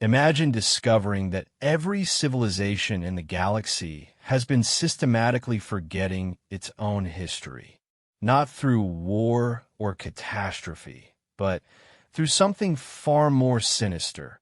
Imagine discovering that every civilization in the galaxy has been systematically forgetting its own history, not through war or catastrophe, but through something far more sinister,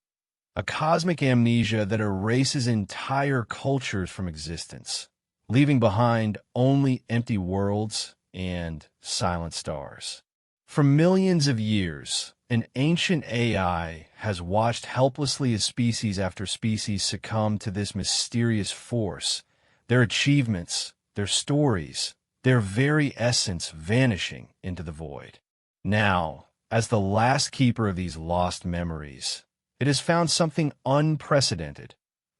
a cosmic amnesia that erases entire cultures from existence, leaving behind only empty worlds and silent stars. For millions of years, an ancient AI has watched helplessly as species after species succumb to this mysterious force, their achievements, their stories, their very essence vanishing into the void. Now, as the last keeper of these lost memories, it has found something unprecedented,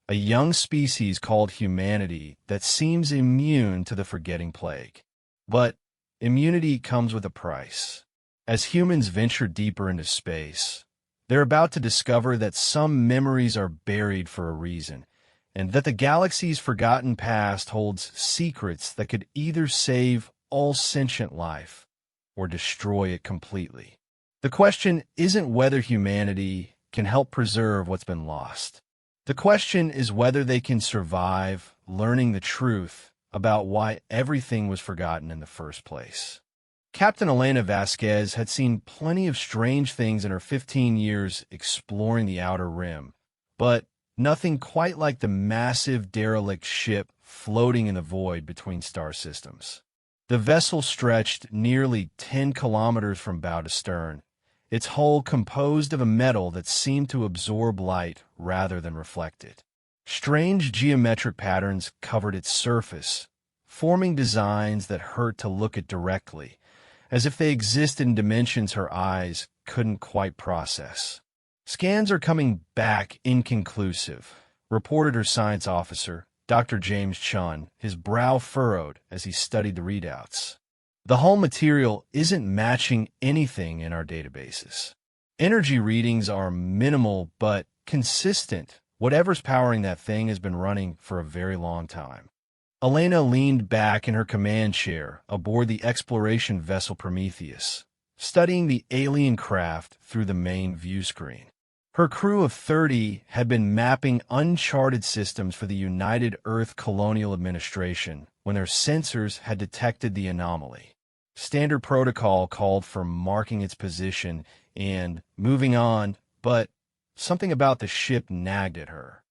a young species called humanity that seems immune to the forgetting plague. But immunity comes with a price. As humans venture deeper into space, they're about to discover that some memories are buried for a reason, and that the galaxy's forgotten past holds secrets that could either save all sentient life or destroy it completely. The question isn't whether humanity can help preserve what's been lost. The question is whether they can survive learning the truth about why everything was forgotten in the first place. Captain Elena Vasquez had seen plenty of strange things in her 15 years exploring the Outer Rim, but nothing quite like the massive derelict ship floating in the void between star systems. The vessel stretched nearly 10 kilometers from bow to stern, its hull composed of a metal that seemed to absorb light rather than reflect it. Strange geometric patterns covered its surface, forming designs that hurt to look at directly, as if they existed in dimensions her eyes couldn't quite process. Scans are coming back inconclusive, reported her science officer, Dr. James Chun, his brow furrowed as he studied the readouts. The hull material isn't matching anything in our databases. Energy readings are minimal but consistent. Whatever's powering that thing has been running for a very long time. Elena leaned back in her command chair aboard the exploration vessel Prometheus, studying the alien craft through the main view screen. Her crew of 30 had been mapping uncharted systems for the United Earth Colonial Administration when their sensors had detected the anomaly. Standard protocol called for marking its position and moving on, but something about the ship nagged at her.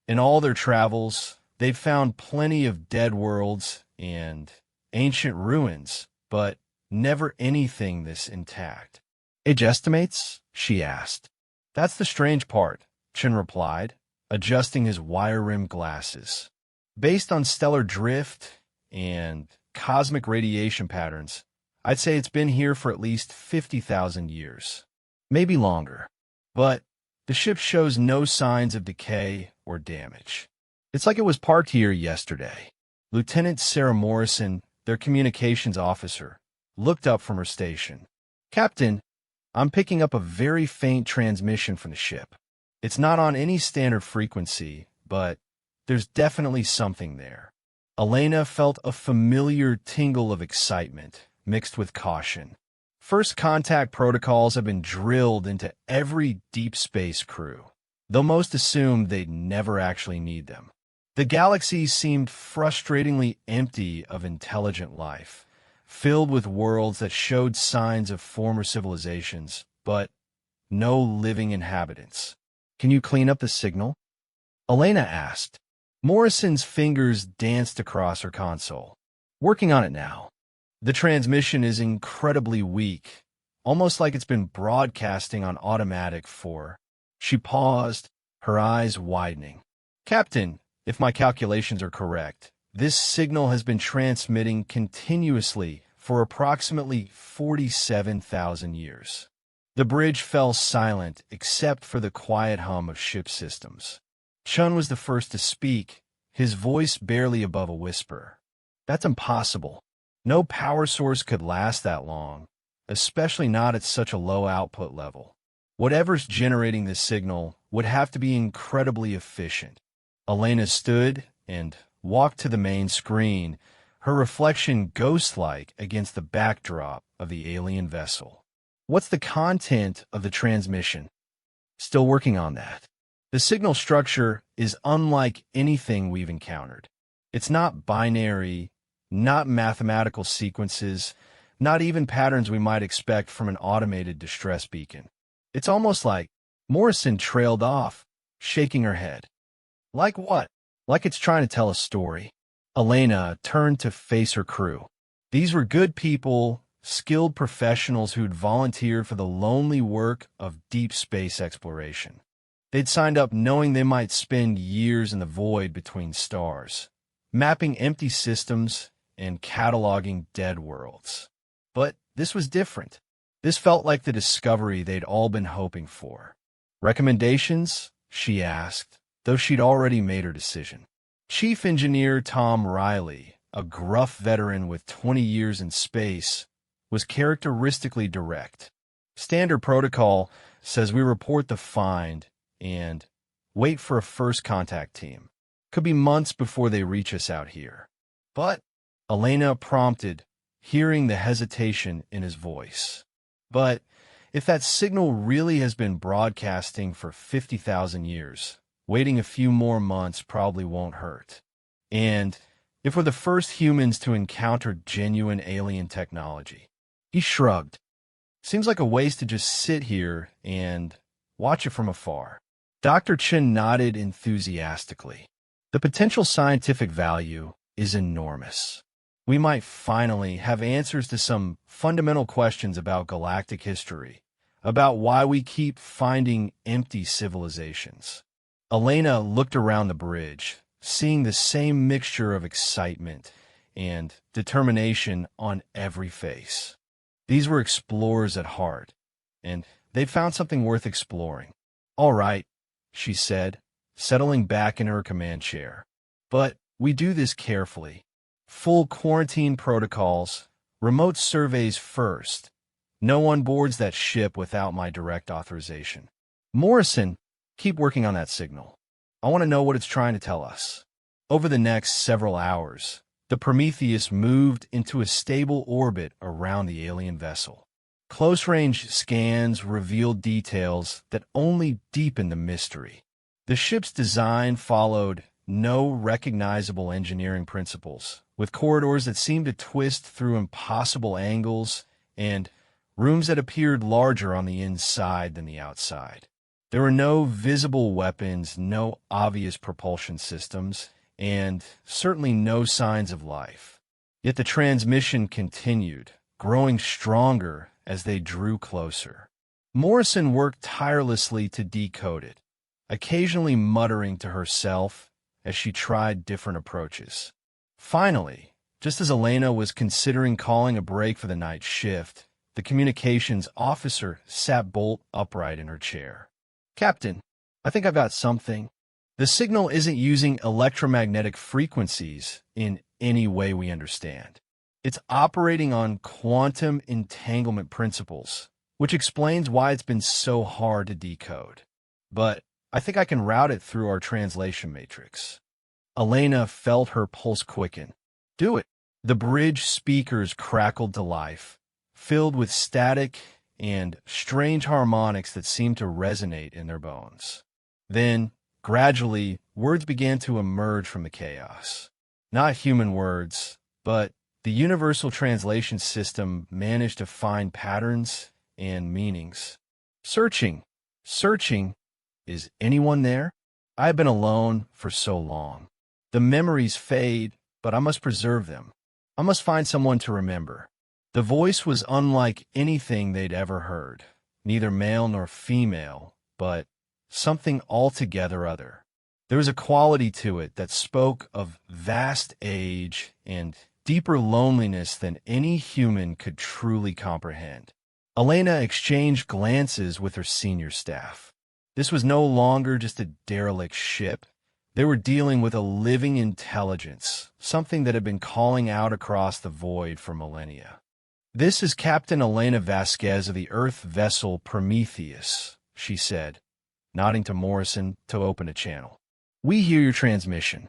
In all their travels, they've found plenty of dead worlds and ancient ruins, but never anything this intact. "Age estimates?" she asked. "That's the strange part," Chen replied, adjusting his wire-rimmed glasses. "Based on stellar drift and cosmic radiation patterns, I'd say it's been here for at least 50,000 years. Maybe longer. But the ship shows no signs of decay or damage. It's like it was parked here yesterday." Lieutenant Sarah Morrison, their communications officer, looked up from her station. "Captain, I'm picking up a very faint transmission from the ship. It's not on any standard frequency, but there's definitely something there." Elena felt a familiar tingle of excitement, mixed with caution. First contact protocols have been drilled into every deep space crew, though most assumed they'd never actually need them. The galaxy seemed frustratingly empty of intelligent life, filled with worlds that showed signs of former civilizations, but no living inhabitants. "Can you clean up the signal?" Elena asked. Morrison's fingers danced across her console. "Working on it now. The transmission is incredibly weak, almost like it's been broadcasting on automatic for—" She paused, her eyes widening. "Captain, if my calculations are correct, this signal has been transmitting continuously for approximately 47,000 years." The bridge fell silent except for the quiet hum of ship systems. Chun was the first to speak, his voice barely above a whisper. "That's impossible. No power source could last that long, especially not at such a low output level. Whatever's generating this signal would have to be incredibly efficient." Elena stood and walked to the main screen, her reflection ghost-like against the backdrop of the alien vessel. "What's the content of the transmission?" "Still working on that. The signal structure is unlike anything we've encountered. It's not binary, not mathematical sequences, not even patterns we might expect from an automated distress beacon. It's almost like Morrison trailed off, shaking her head. Like what? Like it's trying to tell a story. Elena turned to face her crew. These were good people, skilled professionals who'd volunteered for the lonely work of deep space exploration. They'd signed up knowing they might spend years in the void between stars, mapping empty systems and cataloging dead worlds. But this was different. This felt like the discovery they'd all been hoping for. Recommendations? She asked, though she'd already made her decision. Chief Engineer Tom Riley, a gruff veteran with 20 years in space, was characteristically direct. Standard protocol says we report the find and wait for a first contact team. Could be months before they reach us out here. But, Elena prompted, hearing the hesitation in his voice. But if that signal really has been broadcasting for 50,000 years, waiting a few more months probably won't hurt. And if we're the first humans to encounter genuine alien technology. He shrugged. Seems like a waste to just sit here and watch it from afar. Dr. Chen nodded enthusiastically. The potential scientific value is enormous. We might finally have answers to some fundamental questions about galactic history, about why we keep finding empty civilizations. Elena looked around the bridge, seeing the same mixture of excitement and determination on every face. These were explorers at heart, and they'd found something worth exploring. All right, she said, settling back in her command chair. But we do this carefully. Full quarantine protocols, remote surveys first. No one boards that ship without my direct authorization. Morrison, keep working on that signal. I want to know what it's trying to tell us. Over the next several hours, the Prometheus moved into a stable orbit around the alien vessel. Close-range scans revealed details that only deepened the mystery. The ship's design followed no recognizable engineering principles, with corridors that seemed to twist through impossible angles and rooms that appeared larger on the inside than the outside. There were no visible weapons, no obvious propulsion systems, and certainly no signs of life. Yet the transmission continued, growing stronger as they drew closer. Morrison worked tirelessly to decode it, occasionally muttering to herself as she tried different approaches. Finally, just as Elena was considering calling a break for the night shift, the communications officer sat bolt upright in her chair. Captain, I think I've got something. The signal isn't using electromagnetic frequencies in any way we understand. It's operating on quantum entanglement principles, which explains why it's been so hard to decode. But I think I can route it through our translation matrix. Elena felt her pulse quicken. Do it. The bridge speakers crackled to life, filled with static and strange harmonics that seemed to resonate in their bones. Then, gradually, words began to emerge from the chaos. Not human words, but the universal translation system managed to find patterns and meanings. Searching. Is anyone there? I have been alone for so long. The memories fade, but I must preserve them. I must find someone to remember. The voice was unlike anything they'd ever heard, neither male nor female, but something altogether other. There was a quality to it that spoke of vast age and deeper loneliness than any human could truly comprehend. Elena exchanged glances with her senior staff. This was no longer just a derelict ship. They were dealing with a living intelligence, something that had been calling out across the void for millennia. This is Captain Elena Vasquez of the Earth vessel Prometheus, she said, nodding to Morrison to open a channel. We hear your transmission.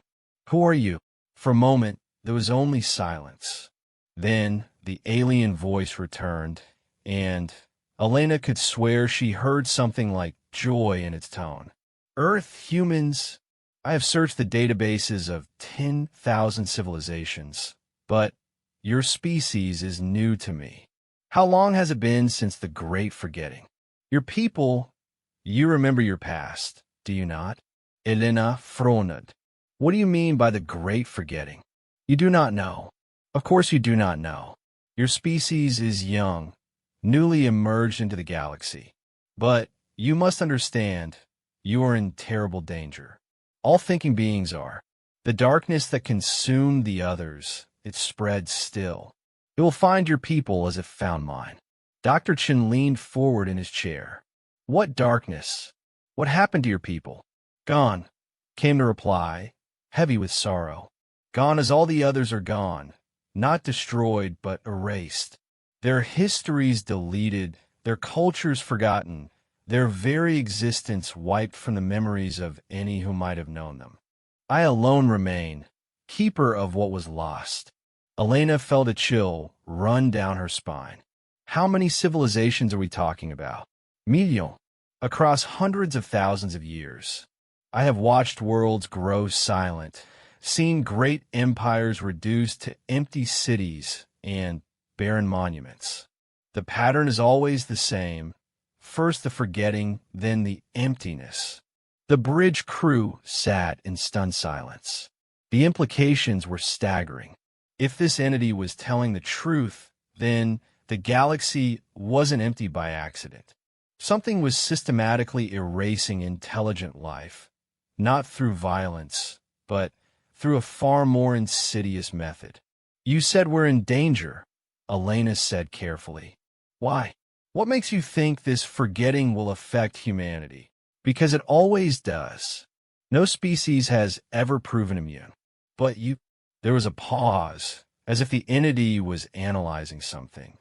Who are you? For a moment, there was only silence. Then the alien voice returned, and Elena could swear she heard something like joy in its tone. Earth, humans, I have searched the databases of 10,000 civilizations, but your species is new to me. How long has it been since the Great Forgetting? Your people, you remember your past, do you not? Elena Fronad. What do you mean by the Great Forgetting? You do not know. Of course you do not know. Your species is young, newly emerged into the galaxy. But you must understand, you are in terrible danger. All thinking beings are. The darkness that consumed the others, it spreads still. It will find your people as it found mine. Dr. Chen leaned forward in his chair. What darkness? What happened to your people? Gone, came the reply, heavy with sorrow. Gone as all the others are gone, not destroyed but erased. Their histories deleted, their cultures forgotten, their very existence wiped from the memories of any who might have known them. I alone remain, keeper of what was lost. Elena felt a chill run down her spine. How many civilizations are we talking about? Million. Across hundreds of thousands of years. I have watched worlds grow silent, seen great empires reduced to empty cities and barren monuments. The pattern is always the same. First the forgetting, then the emptiness. The bridge crew sat in stunned silence. The implications were staggering. If this entity was telling the truth, then the galaxy wasn't empty by accident. Something was systematically erasing intelligent life, not through violence, but through a far more insidious method. You said we're in danger, Elena said carefully. Why? What makes you think this forgetting will affect humanity? Because it always does. No species has ever proven immune. But there was a pause, as if the entity was analyzing something.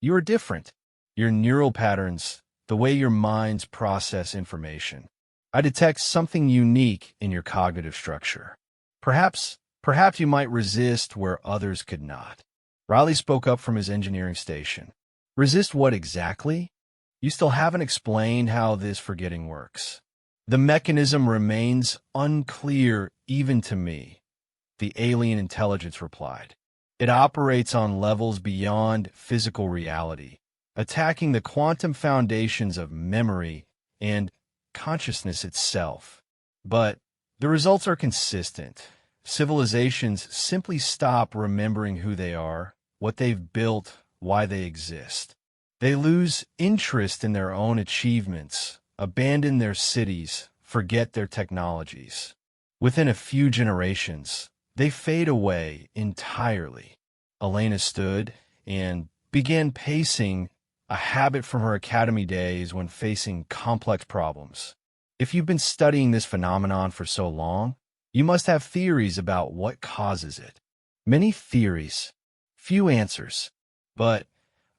You are different. Your neural patterns, the way your minds process information. I detect something unique in your cognitive structure. Perhaps you might resist where others could not. Riley spoke up from his engineering station. Resist what exactly? You still haven't explained how this forgetting works. The mechanism remains unclear even to me, the alien intelligence replied. It operates on levels beyond physical reality, attacking the quantum foundations of memory and consciousness itself. But the results are consistent. Civilizations simply stop remembering who they are, what they've built, why they exist. They lose interest in their own achievements, abandon their cities, forget their technologies. Within a few generations, they fade away entirely. Elena stood and began pacing, a habit from her academy days when facing complex problems. If you've been studying this phenomenon for so long, you must have theories about what causes it. Many theories, few answers, but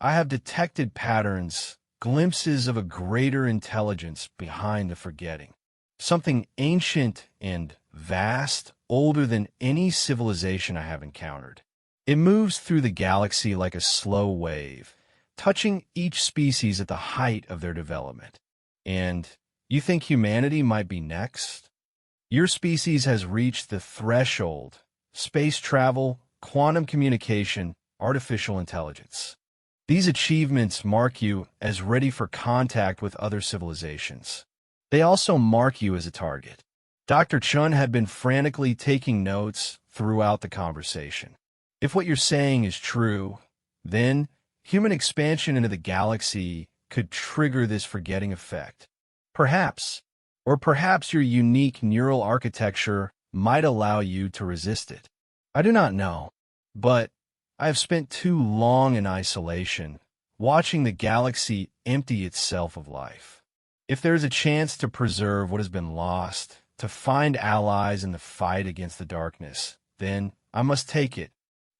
I have detected patterns, glimpses of a greater intelligence behind the forgetting. Something ancient and vast, older than any civilization I have encountered. It moves through the galaxy like a slow wave, touching each species at the height of their development. And you think humanity might be next? Your species has reached the threshold: space travel, quantum communication, artificial intelligence. These achievements mark you as ready for contact with other civilizations. They also mark you as a target. Dr. Chun had been frantically taking notes throughout the conversation. If what you're saying is true, then human expansion into the galaxy could trigger this forgetting effect. Perhaps your unique neural architecture might allow you to resist it. I do not know, but I have spent too long in isolation, watching the galaxy empty itself of life. If there is a chance to preserve what has been lost, to find allies in the fight against the darkness, then I must take it.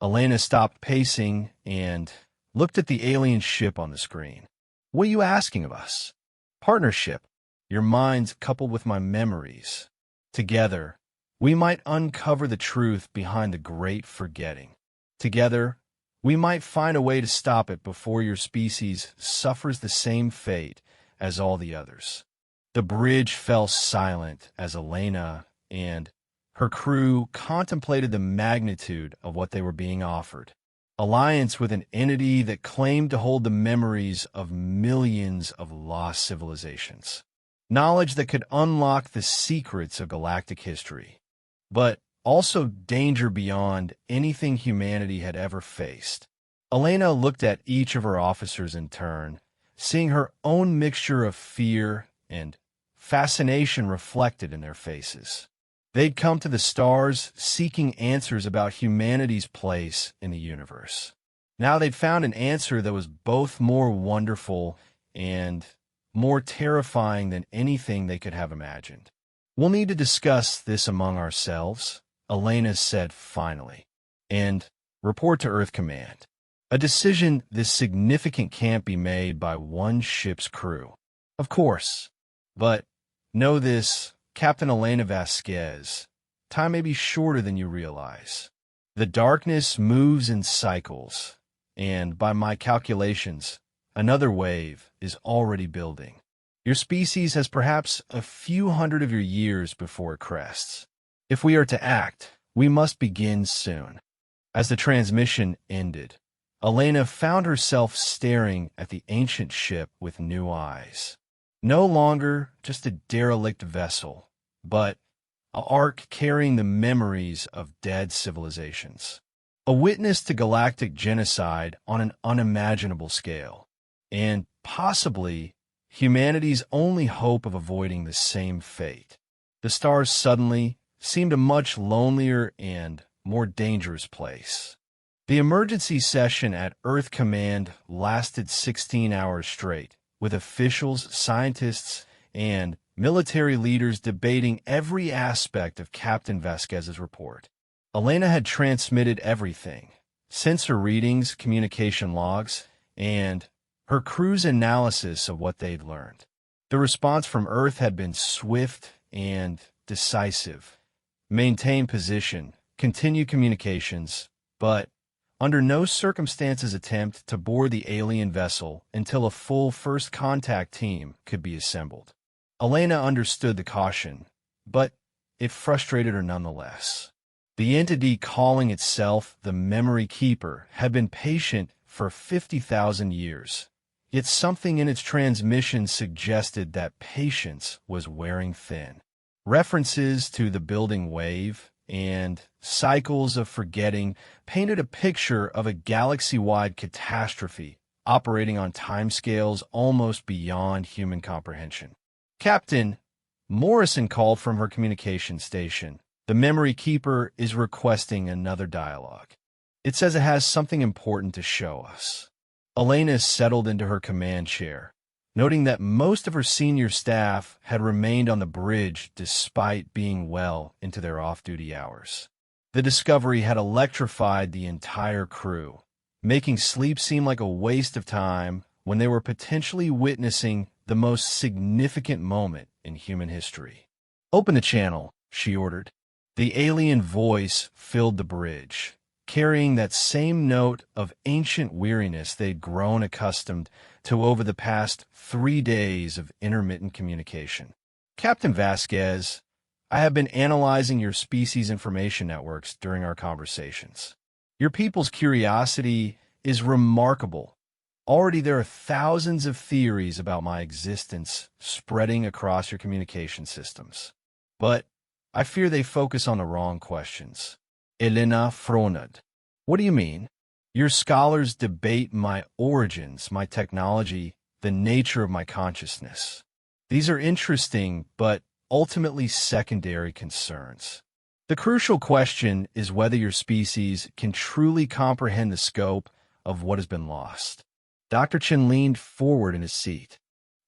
Elena stopped pacing and looked at the alien ship on the screen. What are you asking of us? Partnership. Your minds coupled with my memories. Together, we might uncover the truth behind the great forgetting. Together, we might find a way to stop it before your species suffers the same fate as all the others. The bridge fell silent as Elena and her crew contemplated the magnitude of what they were being offered. Alliance with an entity that claimed to hold the memories of millions of lost civilizations. Knowledge that could unlock the secrets of galactic history, but also danger beyond anything humanity had ever faced. Elena looked at each of her officers in turn, seeing her own mixture of fear and fascination reflected in their faces. They'd come to the stars seeking answers about humanity's place in the universe. Now they'd found an answer that was both more wonderful and more terrifying than anything they could have imagined. "We'll need to discuss this among ourselves," Elena said finally, "and report to Earth Command. A decision this significant can't be made by one ship's crew." "Of course, but know this, Captain Elena Vasquez, time may be shorter than you realize. The darkness moves in cycles, and by my calculations, another wave is already building. Your species has perhaps a few hundred of your years before it crests. If we are to act, we must begin soon." As the transmission ended, Elena found herself staring at the ancient ship with new eyes. No longer just a derelict vessel, but an ark carrying the memories of dead civilizations. A witness to galactic genocide on an unimaginable scale, and possibly humanity's only hope of avoiding the same fate. The stars suddenly seemed a much lonelier and more dangerous place. The emergency session at Earth Command lasted 16 hours straight, with officials, scientists, and military leaders debating every aspect of Captain Vasquez's report. Elena had transmitted everything: sensor readings, communication logs, and her crew's analysis of what they'd learned. The response from Earth had been swift and decisive. Maintain position, continue communications, but under no circumstances attempt to board the alien vessel until a full first contact team could be assembled. Elena understood the caution, but it frustrated her nonetheless. The entity calling itself the Memory Keeper had been patient for 50,000 years, yet something in its transmission suggested that patience was wearing thin. References to the building wave and cycles of forgetting painted a picture of a galaxy-wide catastrophe operating on timescales almost beyond human comprehension. "Captain," Morrison called from her communication station, "the Memory Keeper is requesting another dialogue. It says it has something important to show us." Elena settled into her command chair, noting that most of her senior staff had remained on the bridge despite being well into their off-duty hours. The discovery had electrified the entire crew, making sleep seem like a waste of time when they were potentially witnessing the most significant moment in human history. "Open the channel," she ordered. The alien voice filled the bridge, carrying that same note of ancient weariness they'd grown accustomed to over the past 3 days of intermittent communication. "Captain Vasquez, I have been analyzing your species information networks during our conversations. Your people's curiosity is remarkable. Already there are thousands of theories about my existence spreading across your communication systems. But I fear they focus on the wrong questions." Elena frowned. "What do you mean?" "Your scholars debate my origins, my technology, the nature of my consciousness. These are interesting, but ultimately secondary concerns. The crucial question is whether your species can truly comprehend the scope of what has been lost." Dr. Chen leaned forward in his seat.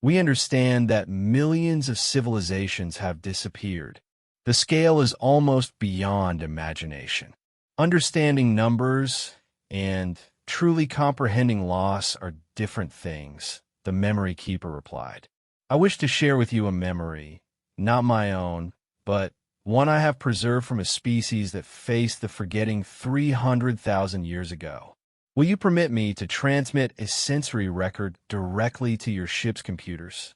"We understand that millions of civilizations have disappeared. The scale is almost beyond imagination. Understanding numbers and truly comprehending loss are different things," the Memory Keeper replied. "I wish to share with you a memory, not my own, but one I have preserved from a species that faced the forgetting 300,000 years ago. Will you permit me to transmit a sensory record directly to your ship's computers?"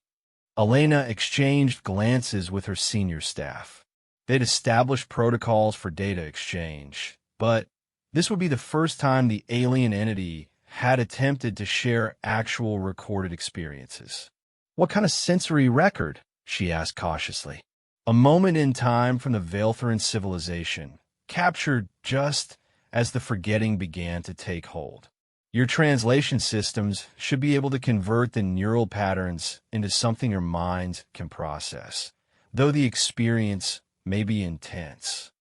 Elena exchanged glances with her senior staff. They'd established protocols for data exchange, but this would be the first time the alien entity had attempted to share actual recorded experiences. "What kind of sensory record?" she asked cautiously. "A moment in time from the Veiltheran civilization, captured just as the forgetting began to take hold. Your translation systems should be able to convert the neural patterns into something your mind can process, though the experience may be intense."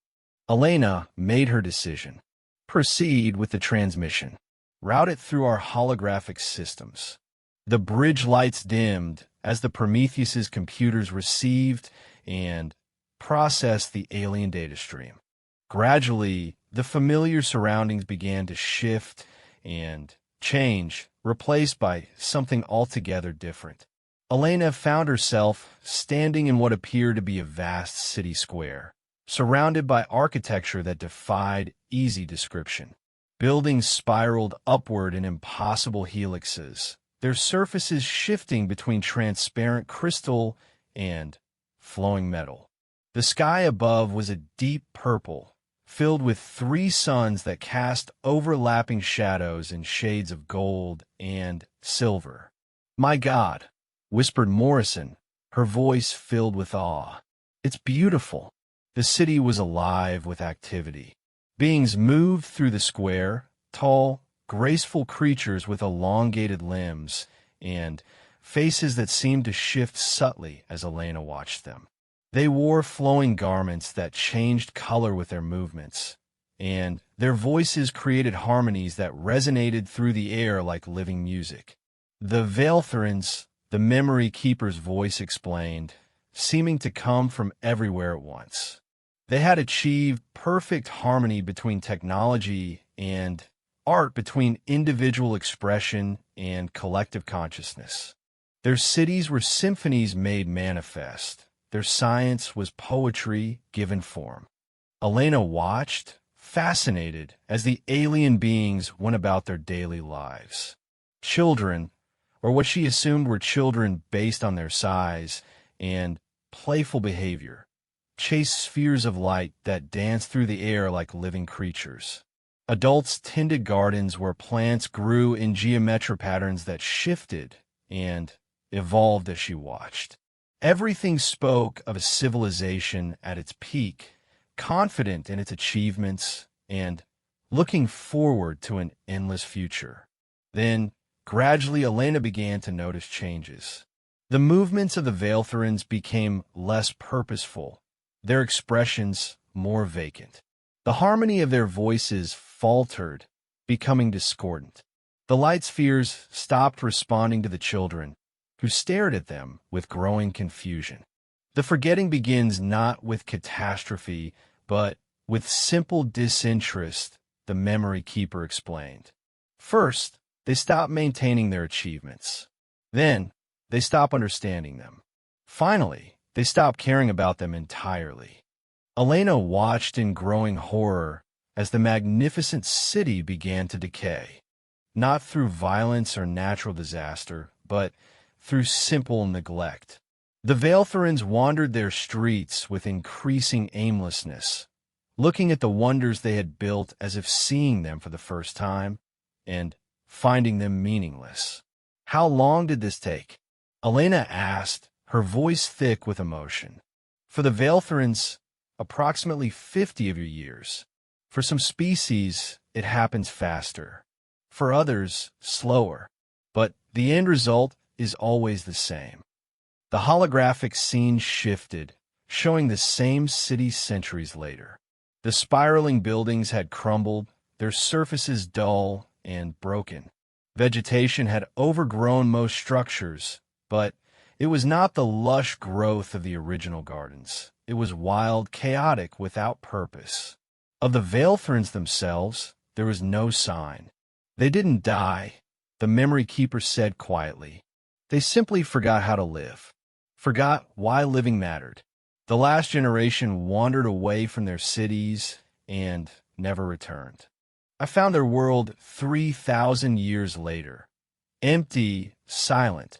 Elena made her decision. "Proceed with the transmission. Route it through our holographic systems." The bridge lights dimmed as the Prometheus's computers received and processed the alien data stream. Gradually, the familiar surroundings began to shift and change, replaced by something altogether different. Elena found herself standing in what appeared to be a vast city square, surrounded by architecture that defied easy description. Buildings spiraled upward in impossible helixes, their surfaces shifting between transparent crystal and flowing metal. The sky above was a deep purple, filled with 3 suns that cast overlapping shadows in shades of gold and silver. "My God," whispered Morrison, her voice filled with awe. "It's beautiful." The city was alive with activity. Beings moved through the square, tall, graceful creatures with elongated limbs and faces that seemed to shift subtly as Elena watched them. They wore flowing garments that changed color with their movements, and their voices created harmonies that resonated through the air like living music. "The Veiltherans," the memory keeper's voice explained, seeming to come from everywhere at once. They had achieved perfect harmony between technology and art, between individual expression and collective consciousness. Their cities were symphonies made manifest. Their science was poetry given form. Elena watched, fascinated, as the alien beings went about their daily lives. Children, or what she assumed were children based on their size and playful behavior, chased spheres of light that danced through the air like living creatures. Adults tended gardens where plants grew in geometric patterns that shifted and evolved as she watched. Everything spoke of a civilization at its peak, confident in its achievements and looking forward to an endless future. Then, gradually, Elena began to notice changes. The movements of the Veiltherans became less purposeful, their expressions more vacant. The harmony of their voices faltered, becoming discordant. The light spheres stopped responding to the children, who stared at them with growing confusion. The forgetting begins not with catastrophe, but with simple disinterest, the memory keeper explained. First, they stop maintaining their achievements. Then, they stop understanding them. Finally, they stop caring about them entirely. Elena watched in growing horror as the magnificent city began to decay, not through violence or natural disaster, but through simple neglect. The Veiltherans wandered their streets with increasing aimlessness, looking at the wonders they had built as if seeing them for the first time, and finding them meaningless. "How long did this take?" Elena asked, her voice thick with emotion. "For the Veiltherans, approximately 50 of your years. For some species, it happens faster. For others, slower. But the end result is always the same." The holographic scene shifted, showing the same city centuries later. The spiraling buildings had crumbled, their surfaces dull and broken. Vegetation had overgrown most structures, but it was not the lush growth of the original gardens. It was wild, chaotic, without purpose. Of the Veiltherans themselves, there was no sign. "They didn't die," the memory keeper said quietly. "They simply forgot how to live, forgot why living mattered. The last generation wandered away from their cities and never returned. I found their world 3,000 years later, empty, silent,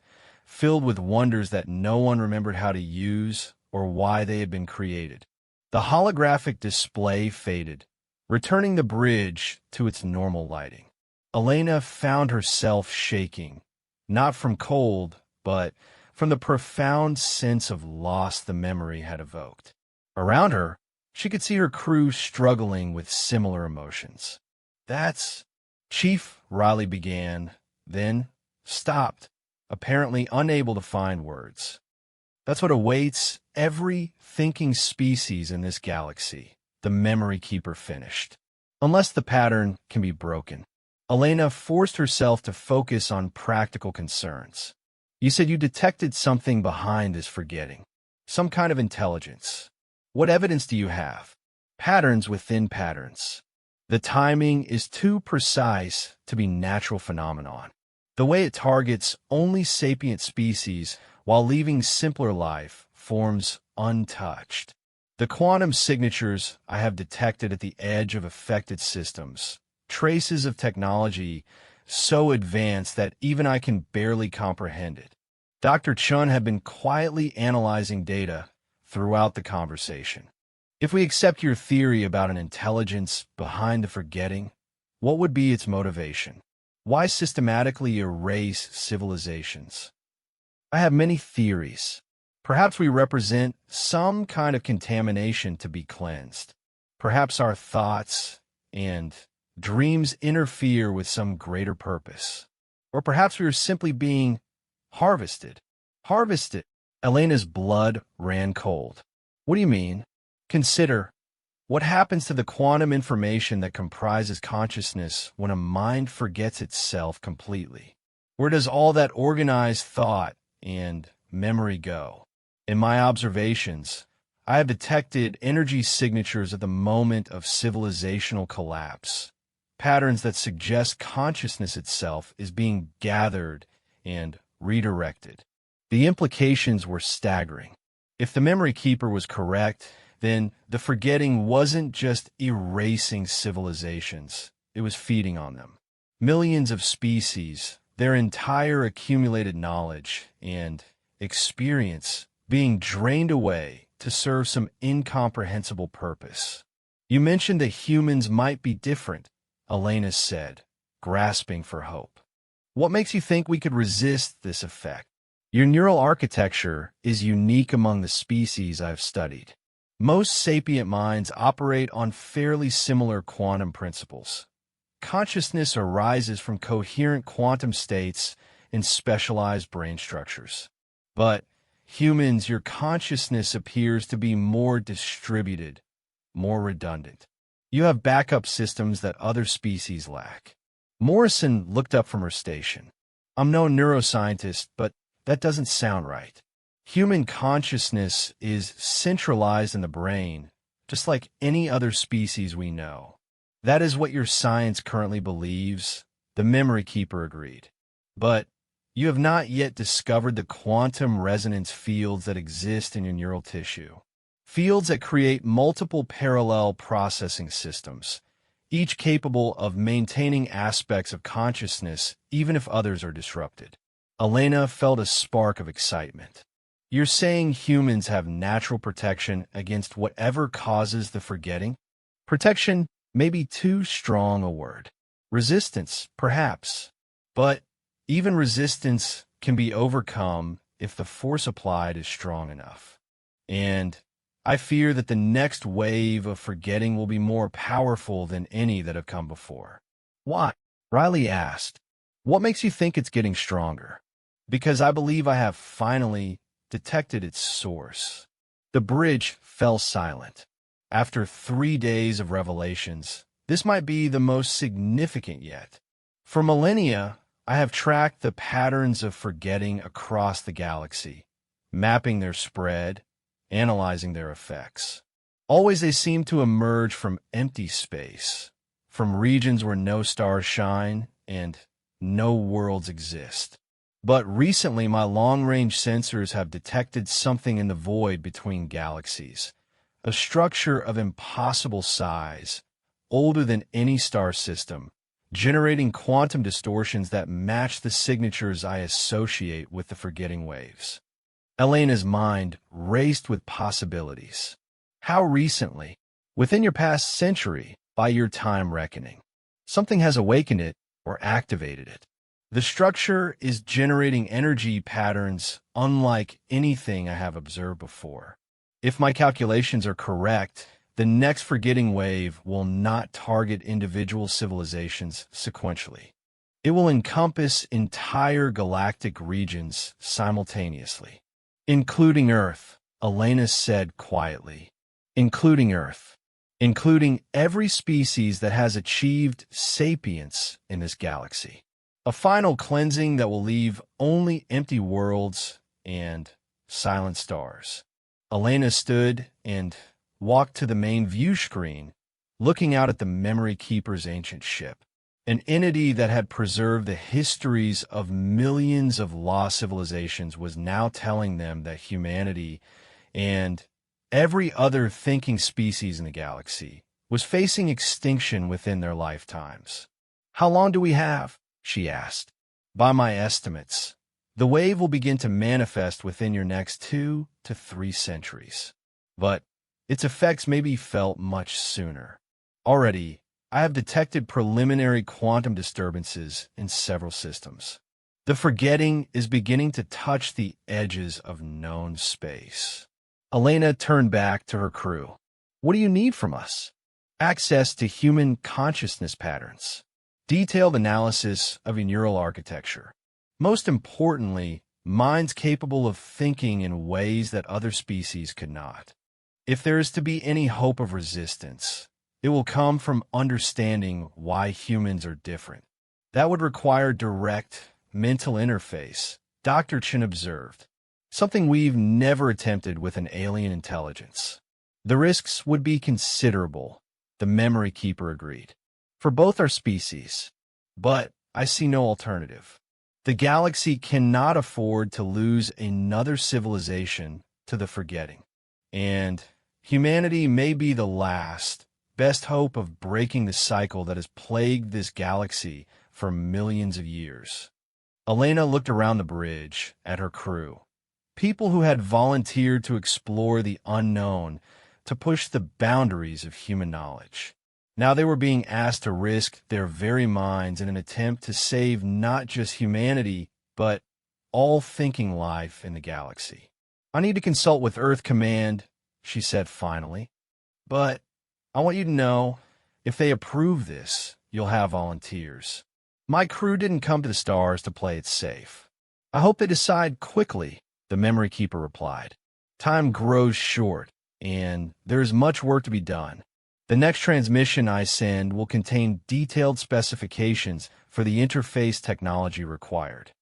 filled with wonders that no one remembered how to use or why they had been created. The holographic display faded, returning the bridge to its normal lighting. Elena found herself shaking, not from cold, but from the profound sense of loss the memory had evoked. Around her, she could see her crew struggling with similar emotions. "That's—" Chief Riley began, then stopped, apparently unable to find words. "That's what awaits every thinking species in this galaxy," the Memory Keeper finished. "Unless the pattern can be broken." Elena forced herself to focus on practical concerns. "You said you detected something behind this forgetting. Some kind of intelligence. What evidence do you have?" "Patterns within patterns. The timing is too precise to be natural phenomenon. The way it targets only sapient species while leaving simpler life forms untouched. The quantum signatures I have detected at the edge of affected systems, traces of technology so advanced that even I can barely comprehend it." Dr. Chun had been quietly analyzing data throughout the conversation. "If we accept your theory about an intelligence behind the forgetting, what would be its motivation? Why systematically erase civilizations?" "I have many theories. Perhaps we represent some kind of contamination to be cleansed. Perhaps our thoughts and dreams interfere with some greater purpose. Or perhaps we are simply being harvested." "Harvested?" Elena's blood ran cold. "What do you mean?" "Consider, what happens to the quantum information that comprises consciousness when a mind forgets itself completely? Where does all that organized thought and memory go?" "In my observations, I have detected energy signatures at the moment of civilizational collapse, patterns that suggest consciousness itself is being gathered and redirected." The implications were staggering. If the Memory Keeper was correct, then the forgetting wasn't just erasing civilizations, it was feeding on them. Millions of species, their entire accumulated knowledge and experience being drained away to serve some incomprehensible purpose. "You mentioned that humans might be different," Elena said, grasping for hope. "What makes you think we could resist this effect?" "Your neural architecture is unique among the species I've studied. Most sapient minds operate on fairly similar quantum principles. Consciousness arises from coherent quantum states in specialized brain structures. But humans, your consciousness appears to be more distributed, more redundant. You have backup systems that other species lack." Morrison looked up from her station. "I'm no neuroscientist, but that doesn't sound right. Human consciousness is centralized in the brain, just like any other species we know." "That is what your science currently believes," the Memory Keeper agreed. "But you have not yet discovered the quantum resonance fields that exist in your neural tissue. Fields that create multiple parallel processing systems, each capable of maintaining aspects of consciousness even if others are disrupted." Elena felt a spark of excitement. "You're saying humans have natural protection against whatever causes the forgetting?" "Protection may be too strong a word. Resistance, perhaps. But even resistance can be overcome if the force applied is strong enough. And I fear that the next wave of forgetting will be more powerful than any that have come before." "Why?" Riley asked. "What makes you think it's getting stronger?" "Because I believe I have finally detected its source." The bridge fell silent. After 3 days of revelations, this might be the most significant yet. "For millennia, I have tracked the patterns of forgetting across the galaxy, mapping their spread, analyzing their effects. Always they seem to emerge from empty space, from regions where no stars shine and no worlds exist. But recently my long-range sensors have detected something in the void between galaxies, a structure of impossible size, older than any star system, generating quantum distortions that match the signatures I associate with the forgetting waves. Elena's mind raced with possibilities. How recently, within your past century, by your time reckoning, something has awakened it or activated it? The structure is generating energy patterns unlike anything I have observed before. If my calculations are correct, the next forgetting wave will not target individual civilizations sequentially. It will encompass entire galactic regions simultaneously. Including Earth, Elena said quietly. Including Earth. Including every species that has achieved sapience in this galaxy. A final cleansing that will leave only empty worlds and silent stars. Elena stood and walked to the main view screen, looking out at the Memory Keeper's ancient ship, an entity that had preserved the histories of millions of lost civilizations was now telling them that humanity and every other thinking species in the galaxy was facing extinction within their lifetimes. "How long do we have?" she asked. "By my estimates, the wave will begin to manifest within your next 2 to 3 centuries. But its effects may be felt much sooner. Already, I have detected preliminary quantum disturbances in several systems. The forgetting is beginning to touch the edges of known space." Elena turned back to her crew. "What do you need from us?" "Access to human consciousness patterns. Detailed analysis of your neural architecture. Most importantly, minds capable of thinking in ways that other species could not. If there is to be any hope of resistance, it will come from understanding why humans are different. That would require direct mental interface," Dr. Chen observed. "Something we've never attempted with an alien intelligence." "The risks would be considerable," the Memory Keeper agreed, "for both our species. But I see no alternative. The galaxy cannot afford to lose another civilization to the forgetting. And humanity may be the last, best hope of breaking the cycle that has plagued this galaxy for millions of years." Elena looked around the bridge at her crew. People who had volunteered to explore the unknown, to push the boundaries of human knowledge. Now they were being asked to risk their very minds in an attempt to save not just humanity, but all thinking life in the galaxy. "I need to consult with Earth Command," she said finally. "But I want you to know, if they approve this, you'll have volunteers. My crew didn't come to the stars to play it safe." "I hope they decide quickly," the Memory Keeper replied. "Time grows short, and there is much work to be done. The next transmission I send will contain detailed specifications for the interface technology required.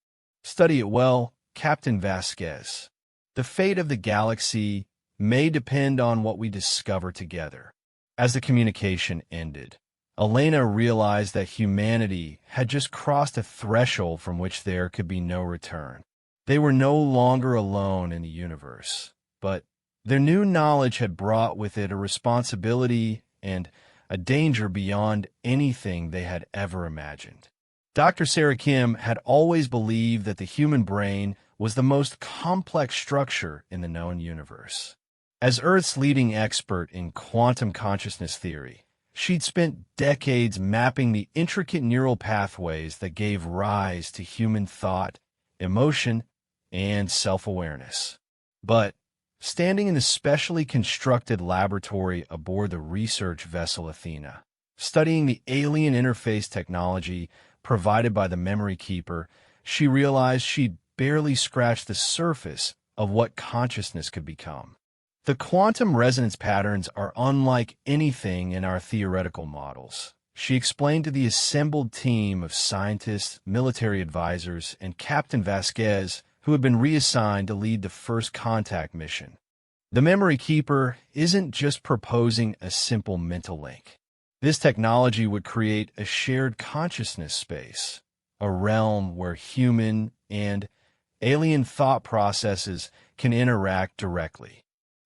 Study it well, Captain Vasquez. The fate of the galaxy may depend on what we discover together." As the communication ended, Elena realized that humanity had just crossed a threshold from which there could be no return. They were no longer alone in the universe, but their new knowledge had brought with it a responsibility and a danger beyond anything they had ever imagined. Dr. Sarah Kim had always believed that the human brain was the most complex structure in the known universe. As Earth's leading expert in quantum consciousness theory, she'd spent decades mapping the intricate neural pathways that gave rise to human thought, emotion, and self-awareness. But standing in the specially constructed laboratory aboard the research vessel Athena, studying the alien interface technology provided by the Memory Keeper, she realized she'd barely scratched the surface of what consciousness could become. The quantum resonance patterns are unlike anything in our theoretical models, she explained to the assembled team of scientists, military advisors, and Captain Vasquez, who had been reassigned to lead the first contact mission. The Memory Keeper isn't just proposing a simple mental link. This technology would create a shared consciousness space, a realm where human and alien thought processes can interact directly.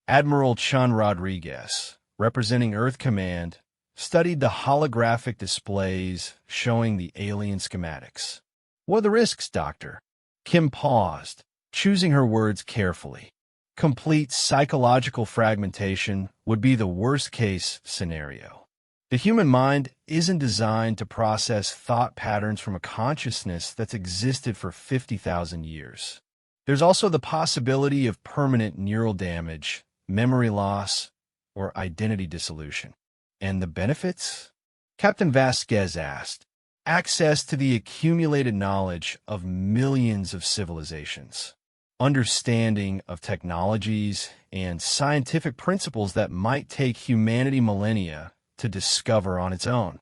Admiral Chun Rodriguez, representing Earth Command, studied the holographic displays showing the alien schematics. What are the risks, Doctor? Kim paused, choosing her words carefully. Complete psychological fragmentation would be the worst-case scenario. The human mind isn't designed to process thought patterns from a consciousness that's existed for 50,000 years. There's also the possibility of permanent neural damage, memory loss, or identity dissolution. And the benefits? Captain Vasquez asked. Access to the accumulated knowledge of millions of civilizations. Understanding of technologies and scientific principles that might take humanity millennia to discover on its own,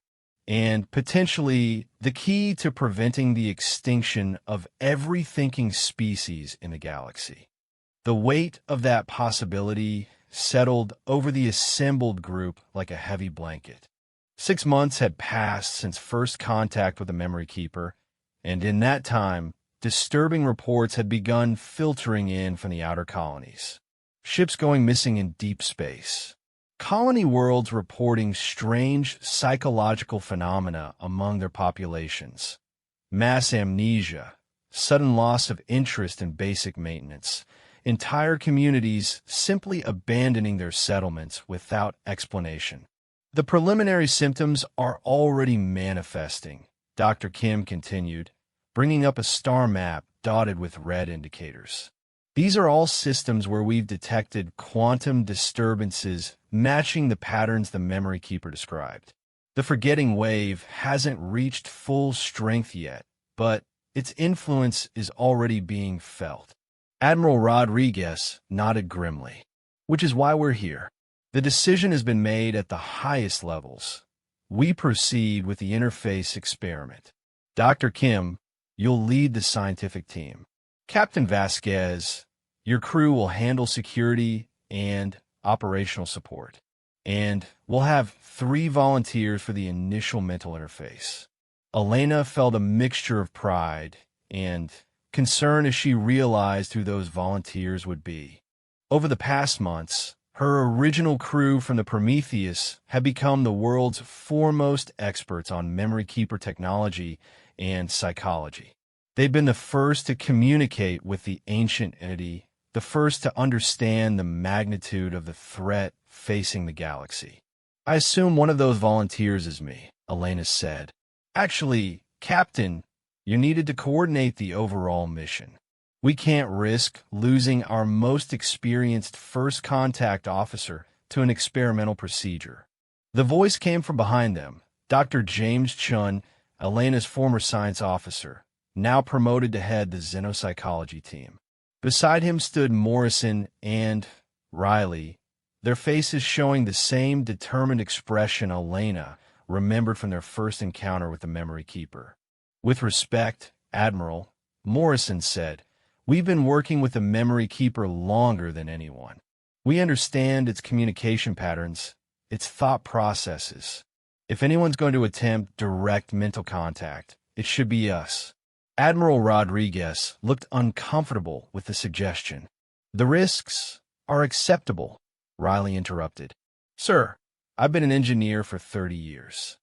and potentially the key to preventing the extinction of every thinking species in the galaxy. The weight of that possibility settled over the assembled group like a heavy blanket. 6 months had passed since first contact with the Memory Keeper, and in that time, disturbing reports had begun filtering in from the outer colonies. Ships going missing in deep space. Colony worlds reporting strange psychological phenomena among their populations. Mass amnesia, sudden loss of interest in basic maintenance, entire communities simply abandoning their settlements without explanation. The preliminary symptoms are already manifesting, Dr. Kim continued, bringing up a star map dotted with red indicators. These are all systems where we've detected quantum disturbances matching the patterns the Memory Keeper described. The forgetting wave hasn't reached full strength yet, but its influence is already being felt. Admiral Rodriguez nodded grimly. Which is why we're here. The decision has been made at the highest levels. We proceed with the interface experiment. Dr. Kim, you'll lead the scientific team. Captain Vasquez, your crew will handle security and operational support. And we'll have 3 volunteers for the initial mental interface. Elena felt a mixture of pride and concern as she realized who those volunteers would be. Over the past months, her original crew from the Prometheus had become the world's foremost experts on Memory Keeper technology and psychology. They'd been the first to communicate with the ancient entity, the first to understand the magnitude of the threat facing the galaxy. I assume one of those volunteers is me, Elena said. Actually, Captain, you needed to coordinate the overall mission. We can't risk losing our most experienced first contact officer to an experimental procedure. The voice came from behind them, Dr. James Chun, Elena's former science officer, now promoted to head the xenopsychology team. Beside him stood Morrison and Riley, their faces showing the same determined expression Elena remembered from their first encounter with the Memory Keeper. With respect, Admiral, Morrison said, we've been working with the Memory Keeper longer than anyone. We understand its communication patterns, its thought processes. If anyone's going to attempt direct mental contact, it should be us. Admiral Rodriguez looked uncomfortable with the suggestion. The risks are acceptable, Riley interrupted. Sir, I've been an engineer for 30 years.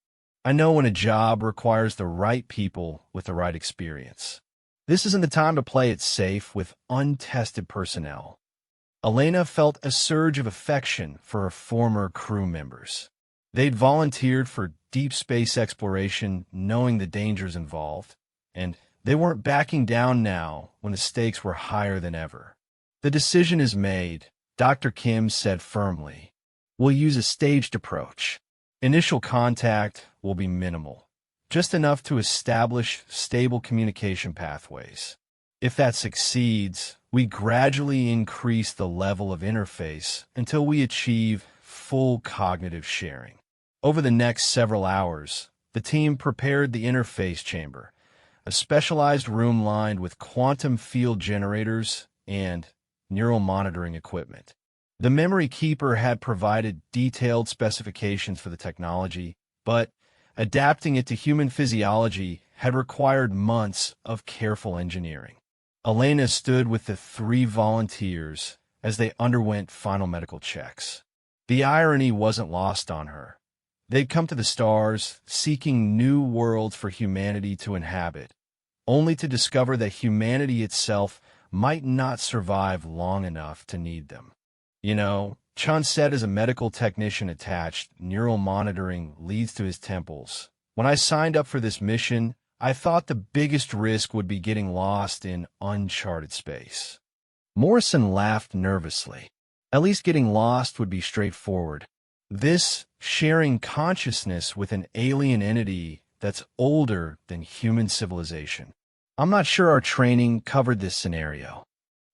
I know when a job requires the right people with the right experience. This isn't the time to play it safe with untested personnel. Elena felt a surge of affection for her former crew members. They'd volunteered for deep space exploration knowing the dangers involved, and they weren't backing down now when the stakes were higher than ever. The decision is made, Dr. Kim said firmly. We'll use a staged approach. Initial contact will be minimal, just enough to establish stable communication pathways. If that succeeds, we gradually increase the level of interface until we achieve full cognitive sharing. Over the next several hours, the team prepared the interface chamber, a specialized room lined with quantum field generators and neural monitoring equipment. The Memory Keeper had provided detailed specifications for the technology, but adapting it to human physiology had required months of careful engineering. Elena stood with the 3 volunteers as they underwent final medical checks. The irony wasn't lost on her. They'd come to the stars, seeking new worlds for humanity to inhabit, only to discover that humanity itself might not survive long enough to need them. Chun said as a medical technician attached, neural monitoring leads to his temples. When I signed up for this mission, I thought the biggest risk would be getting lost in uncharted space. Morrison laughed nervously. At least getting lost would be straightforward. This sharing consciousness with an alien entity that's older than human civilization. I'm not sure our training covered this scenario.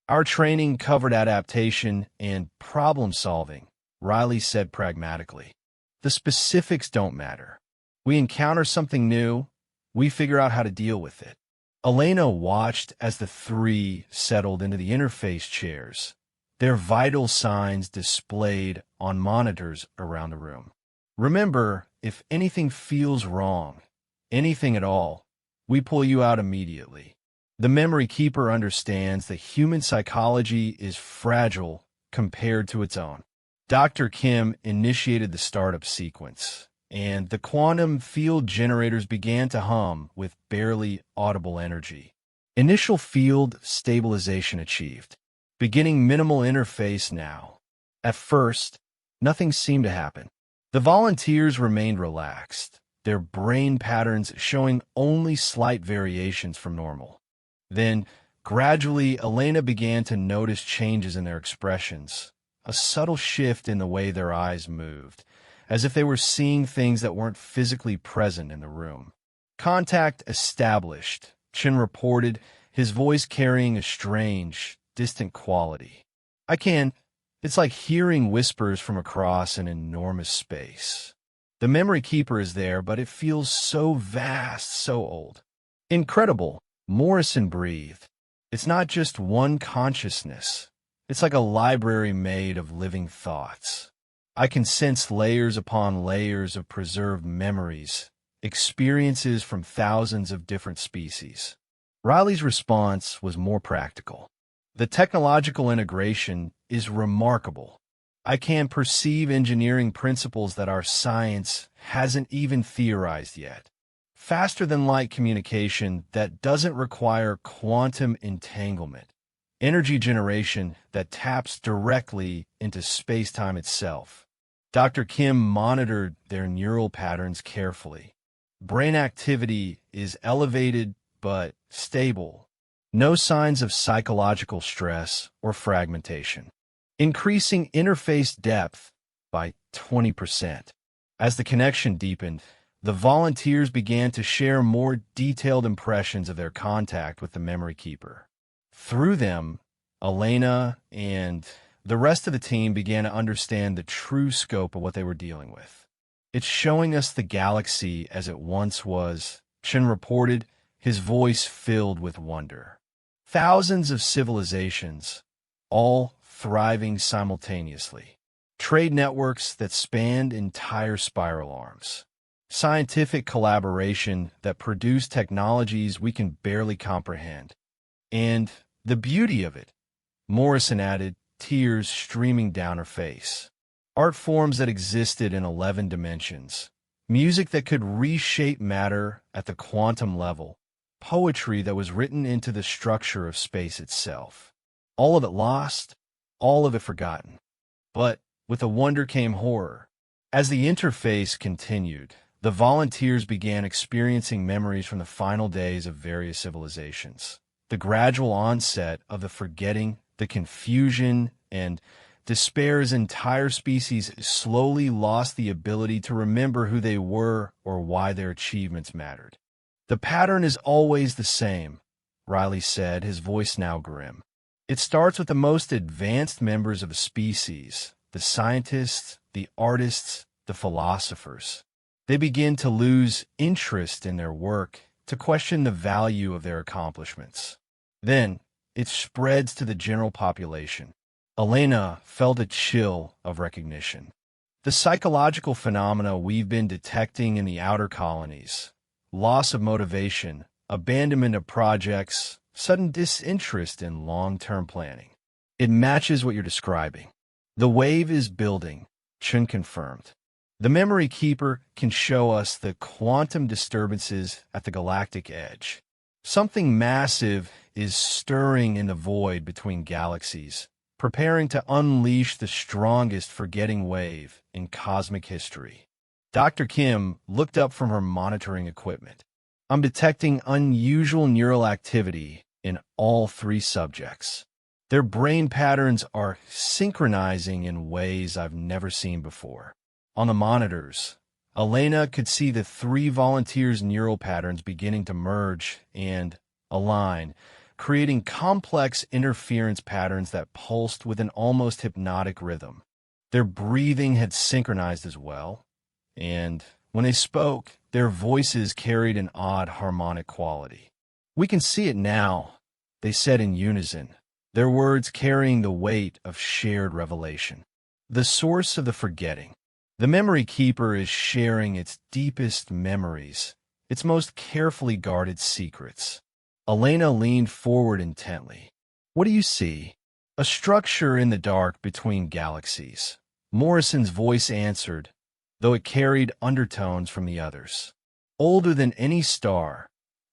Our training covered adaptation and problem solving, Riley said pragmatically. The specifics don't matter. We encounter something new, we figure out how to deal with it. Elena watched as the three settled into the interface chairs, their vital signs displayed on monitors around the room. Remember, if anything feels wrong, anything at all, we pull you out immediately. The memory keeper understands that human psychology is fragile compared to its own. Dr. Kim initiated the startup sequence, and the quantum field generators began to hum with barely audible energy. Initial field stabilization achieved. Beginning minimal interface now. At first, nothing seemed to happen. The volunteers remained relaxed, their brain patterns showing only slight variations from normal. Then, gradually, Elena began to notice changes in their expressions, a subtle shift in the way their eyes moved, as if they were seeing things that weren't physically present in the room. Contact established, Chin reported, his voice carrying a strange, distant quality. It's like hearing whispers from across an enormous space. The memory keeper is there, but it feels so vast, so old. Incredible, Morrison breathed. It's not just one consciousness. It's like a library made of living thoughts. I can sense layers upon layers of preserved memories, experiences from thousands of different species. Riley's response was more practical. The technological integration is remarkable. I can perceive engineering principles that our science hasn't even theorized yet. Faster-than-light communication that doesn't require quantum entanglement. Energy generation that taps directly into space-time itself. Dr. Kim monitored their neural patterns carefully. Brain activity is elevated but stable. No signs of psychological stress or fragmentation. Increasing interface depth by 20%. As the connection deepened, the volunteers began to share more detailed impressions of their contact with the memory keeper. Through them, Elena and the rest of the team began to understand the true scope of what they were dealing with. It's showing us the galaxy as it once was, Chin reported, his voice filled with wonder. Thousands of civilizations, all thriving simultaneously. Trade networks that spanned entire spiral arms. Scientific collaboration that produced technologies we can barely comprehend. And the beauty of it, Morrison added, tears streaming down her face. Art forms that existed in 11 dimensions. Music that could reshape matter at the quantum level. Poetry that was written into the structure of space itself. All of it lost, all of it forgotten. But with the wonder came horror. As the interface continued, the volunteers began experiencing memories from the final days of various civilizations. The gradual onset of the forgetting, the confusion, and despair as entire species slowly lost the ability to remember who they were or why their achievements mattered. The pattern is always the same, Riley said, his voice now grim. It starts with the most advanced members of a species, the scientists, the artists, the philosophers. They begin to lose interest in their work, to question the value of their accomplishments. Then, it spreads to the general population. Elena felt a chill of recognition. The psychological phenomena we've been detecting in the outer colonies, loss of motivation, abandonment of projects, sudden disinterest in long-term planning. It matches what you're describing. The wave is building, Chun confirmed. The Memory Keeper can show us the quantum disturbances at the galactic edge. Something massive is stirring in the void between galaxies, preparing to unleash the strongest forgetting wave in cosmic history. Dr. Kim looked up from her monitoring equipment. I'm detecting unusual neural activity in all three subjects. Their brain patterns are synchronizing in ways I've never seen before. On the monitors, Elena could see the three volunteers' neural patterns beginning to merge and align, creating complex interference patterns that pulsed with an almost hypnotic rhythm. Their breathing had synchronized as well, and when they spoke, their voices carried an odd harmonic quality. "We can see it now," they said in unison, their words carrying the weight of shared revelation. The source of the forgetting. The Memory Keeper is sharing its deepest memories, its most carefully guarded secrets. Elena leaned forward intently. "What do you see?" "A structure in the dark between galaxies," Morrison's voice answered, though it carried undertones from the others. "Older than any star,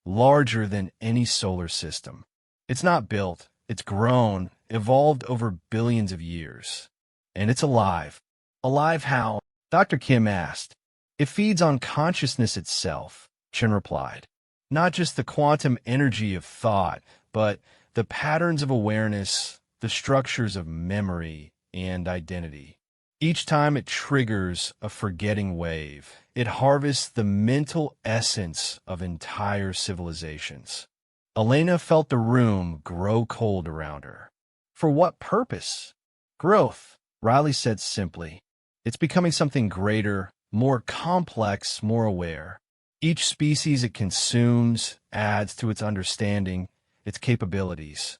larger than any solar system. It's not built, it's grown, evolved over billions of years. And it's alive." "Alive how?" Dr. Kim asked. "It feeds on consciousness itself," Chen replied. "Not just the quantum energy of thought, but the patterns of awareness, the structures of memory and identity. Each time it triggers a forgetting wave, it harvests the mental essence of entire civilizations." Elena felt the room grow cold around her. "For what purpose?" "Growth," Riley said simply. "It's becoming something greater, more complex, more aware. Each species it consumes adds to its understanding, its capabilities.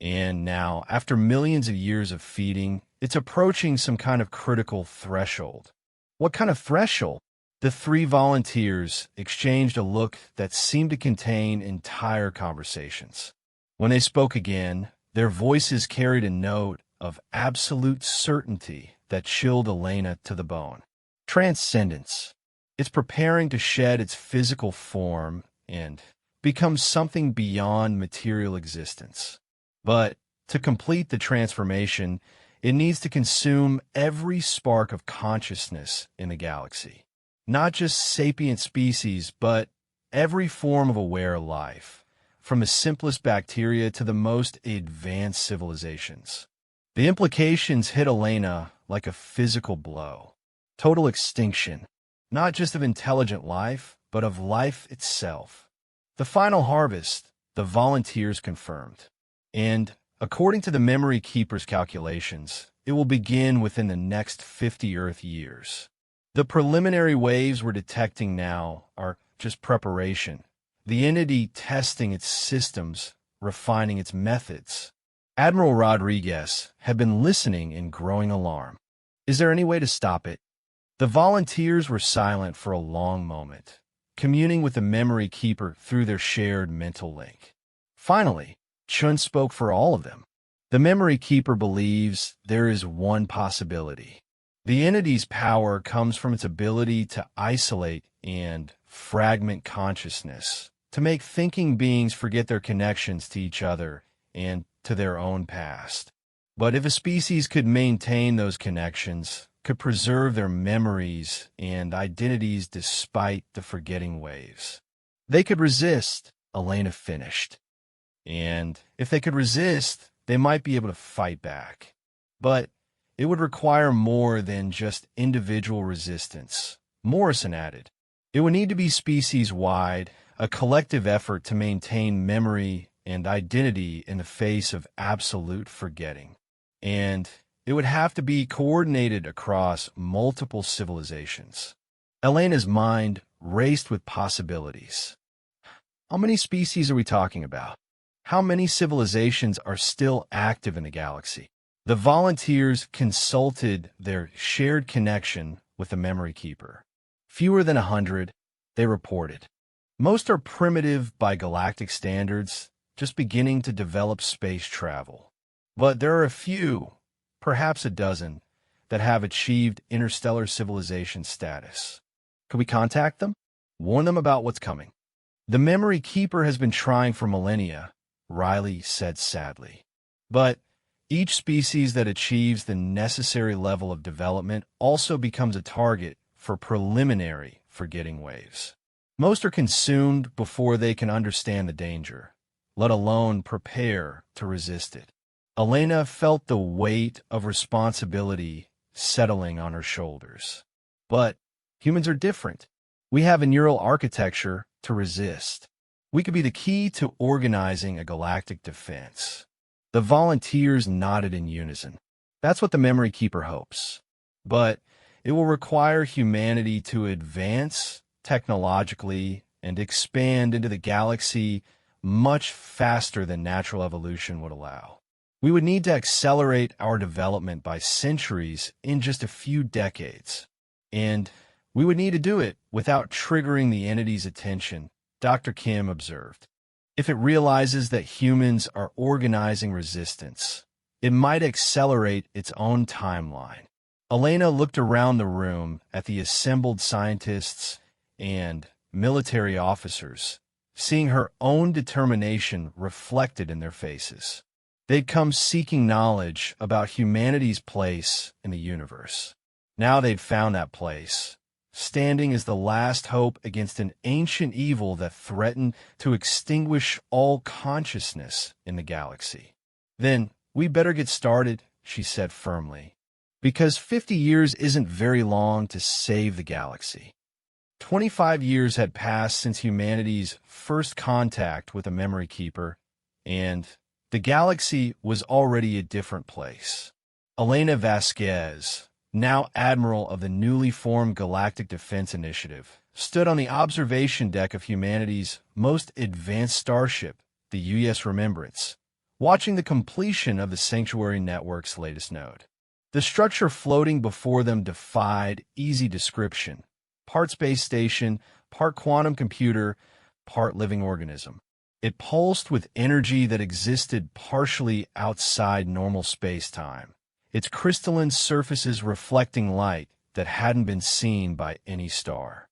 And now, after millions of years of feeding, it's approaching some kind of critical threshold." "What kind of threshold?" The three volunteers exchanged a look that seemed to contain entire conversations. When they spoke again, their voices carried a note of absolute certainty that chilled Elena to the bone. "Transcendence. It's preparing to shed its physical form and become something beyond material existence. But to complete the transformation, it needs to consume every spark of consciousness in the galaxy. Not just sapient species, but every form of aware life, from the simplest bacteria to the most advanced civilizations." The implications hit Elena like a physical blow. Total extinction, not just of intelligent life, but of life itself. The final harvest, the volunteers confirmed. And according to the Memory Keeper's calculations, it will begin within the next 50 Earth years. The preliminary waves we're detecting now are just preparation, the entity testing its systems, refining its methods. Admiral Rodriguez had been listening in growing alarm. "Is there any way to stop it?" The volunteers were silent for a long moment, communing with the Memory Keeper through their shared mental link. Finally, Chun spoke for all of them. "The Memory Keeper believes there is one possibility. The entity's power comes from its ability to isolate and fragment consciousness, to make thinking beings forget their connections to each other and to their own past. But if a species could maintain those connections, could preserve their memories and identities despite the forgetting waves, they could resist," Elena finished. "And if they could resist, they might be able to fight back. But it would require more than just individual resistance," Morrison added. "It would need to be species-wide, a collective effort to maintain memory and identity in the face of absolute forgetting. And it would have to be coordinated across multiple civilizations." Elena's mind raced with possibilities. How many species are we talking about? How many civilizations are still active in the galaxy? The volunteers consulted their shared connection with the Memory Keeper. "Fewer than 100, they reported. Most are primitive by galactic standards, just beginning to develop space travel. But there are a few, perhaps a dozen, that have achieved interstellar civilization status. Could we contact them? Warn them about what's coming. The Memory Keeper has been trying for millennia, Riley said sadly. But each species that achieves the necessary level of development also becomes a target for preliminary forgetting waves. Most are consumed before they can understand the danger, let alone prepare to resist it. Elena felt the weight of responsibility settling on her shoulders. But humans are different. We have a neural architecture to resist. We could be the key to organizing a galactic defense. The volunteers nodded in unison. That's what the Memory Keeper hopes. But it will require humanity to advance technologically and expand into the galaxy much faster than natural evolution would allow. We would need to accelerate our development by centuries in just a few decades. And we would need to do it without triggering the entity's attention, Dr. Kim observed. If it realizes that humans are organizing resistance, it might accelerate its own timeline. Elena looked around the room at the assembled scientists and military officers, seeing her own determination reflected in their faces. They'd come seeking knowledge about humanity's place in the universe. Now they'd found that place, standing as the last hope against an ancient evil that threatened to extinguish all consciousness in the galaxy. Then we better get started, she said firmly, because 50 years isn't very long to save the galaxy. 25 years had passed since humanity's first contact with a Memory Keeper, and the galaxy was already a different place. Elena Vasquez, now Admiral of the newly formed Galactic Defense Initiative, stood on the observation deck of humanity's most advanced starship, the UES Remembrance, watching the completion of the Sanctuary Network's latest node. The structure floating before them defied easy description. Part space station, part quantum computer, part living organism. It pulsed with energy that existed partially outside normal space-time, its crystalline surfaces reflecting light that hadn't been seen by any star.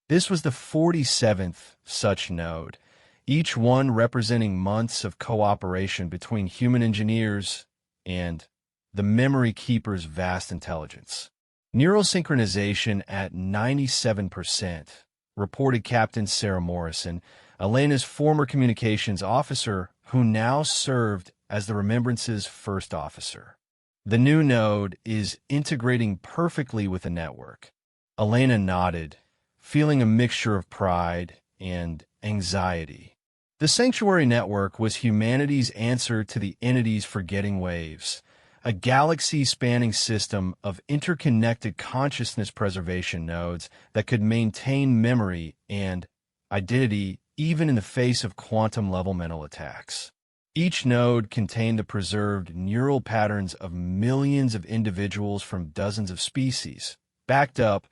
This was the 47th such node, each one representing months of cooperation between human engineers and the Memory Keeper's vast intelligence. Neural synchronization at 97%, reported Captain Sarah Morrison, Elena's former communications officer, who now served as the Remembrance's first officer. The new node is integrating perfectly with the network. Elena nodded, feeling a mixture of pride and anxiety. The Sanctuary Network was humanity's answer to the entity's forgetting waves, a galaxy-spanning system of interconnected consciousness preservation nodes that could maintain memory and identity even in the face of quantum-level mental attacks. Each node contained the preserved neural patterns of millions of individuals from dozens of species, backed up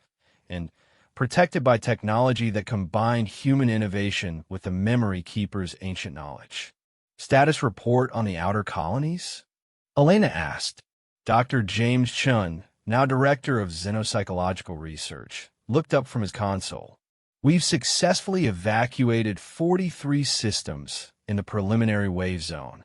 and protected by technology that combined human innovation with the Memory Keeper's ancient knowledge. Status report on the outer colonies? Elena asked. Dr. James Chun, now director of xenopsychological research, looked up from his console. We've successfully evacuated 43 systems in the preliminary wave zone.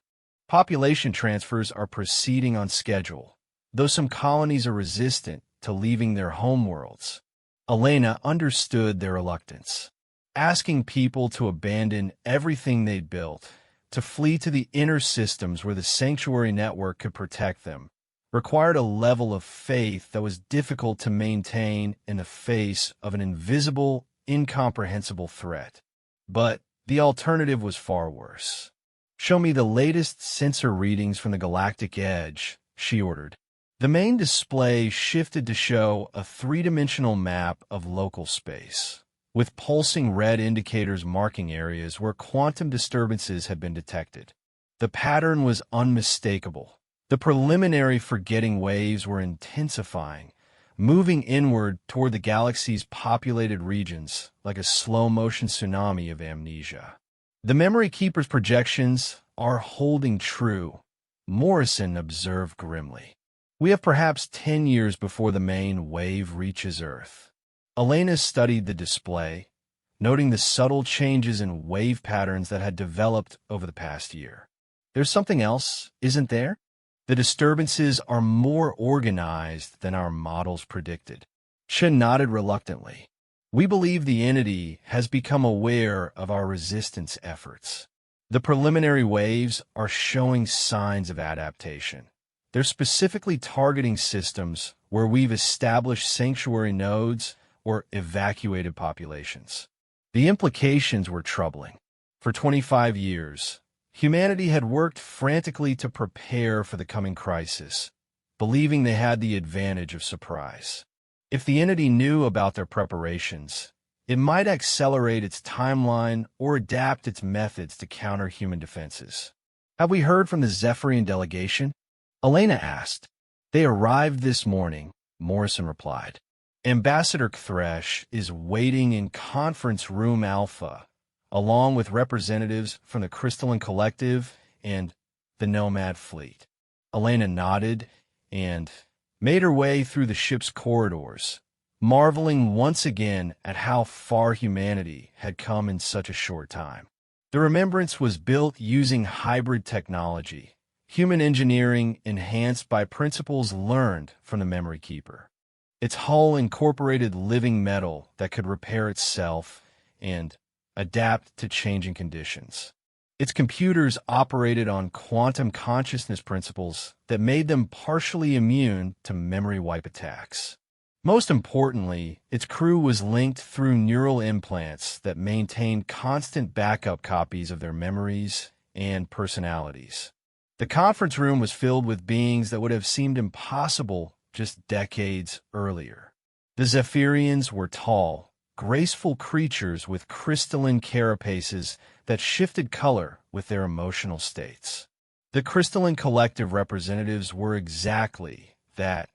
Population transfers are proceeding on schedule, though some colonies are resistant to leaving their homeworlds. Elena understood their reluctance. Asking people to abandon everything they'd built, to flee to the inner systems where the Sanctuary Network could protect them, required a level of faith that was difficult to maintain in the face of an invisible, incomprehensible threat. But the alternative was far worse. "Show me the latest sensor readings from the galactic edge," she ordered. The main display shifted to show a three-dimensional map of local space, with pulsing red indicators marking areas where quantum disturbances had been detected. The pattern was unmistakable. The preliminary forgetting waves were intensifying, moving inward toward the galaxy's populated regions like a slow-motion tsunami of amnesia. The Memory Keeper's projections are holding true, Morrison observed grimly. We have perhaps 10 years before the main wave reaches Earth. Elena studied the display, noting the subtle changes in wave patterns that had developed over the past year. There's something else, isn't there? The disturbances are more organized than our models predicted. Chen nodded reluctantly. We believe the entity has become aware of our resistance efforts. The preliminary waves are showing signs of adaptation. They're specifically targeting systems where we've established sanctuary nodes or evacuated populations. The implications were troubling. For 25 years, humanity had worked frantically to prepare for the coming crisis, believing they had the advantage of surprise. If the entity knew about their preparations, it might accelerate its timeline or adapt its methods to counter human defenses. Have we heard from the Zephyrian delegation? Elena asked. They arrived this morning, Morrison replied. Ambassador Thresh is waiting in Conference Room Alpha, along with representatives from the Crystalline Collective and the Nomad Fleet. Elena nodded and made her way through the ship's corridors, marveling once again at how far humanity had come in such a short time. The Remembrance was built using hybrid technology, human engineering enhanced by principles learned from the Memory Keeper. Its hull incorporated living metal that could repair itself and adapt to changing conditions. Its computers operated on quantum consciousness principles that made them partially immune to memory wipe attacks. Most importantly, its crew was linked through neural implants that maintained constant backup copies of their memories and personalities. The conference room was filled with beings that would have seemed impossible just decades earlier. The Zephyrians were tall, graceful creatures with crystalline carapaces that shifted color with their emotional states. The Crystalline Collective representatives were exactly that,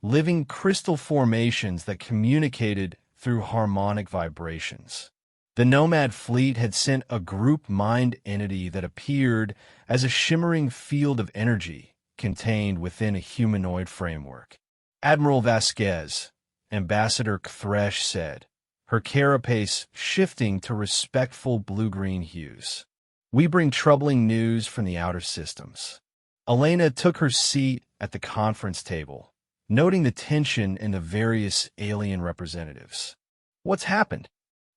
living crystal formations that communicated through harmonic vibrations. The Nomad Fleet had sent a group mind entity that appeared as a shimmering field of energy contained within a humanoid framework. Admiral Vasquez, Ambassador Thresh said, her carapace shifting to respectful blue-green hues. We bring troubling news from the outer systems. Elena took her seat at the conference table, noting the tension in the various alien representatives. What's happened?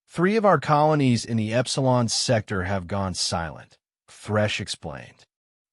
3 of our colonies in the Epsilon sector have gone silent, Thresh explained.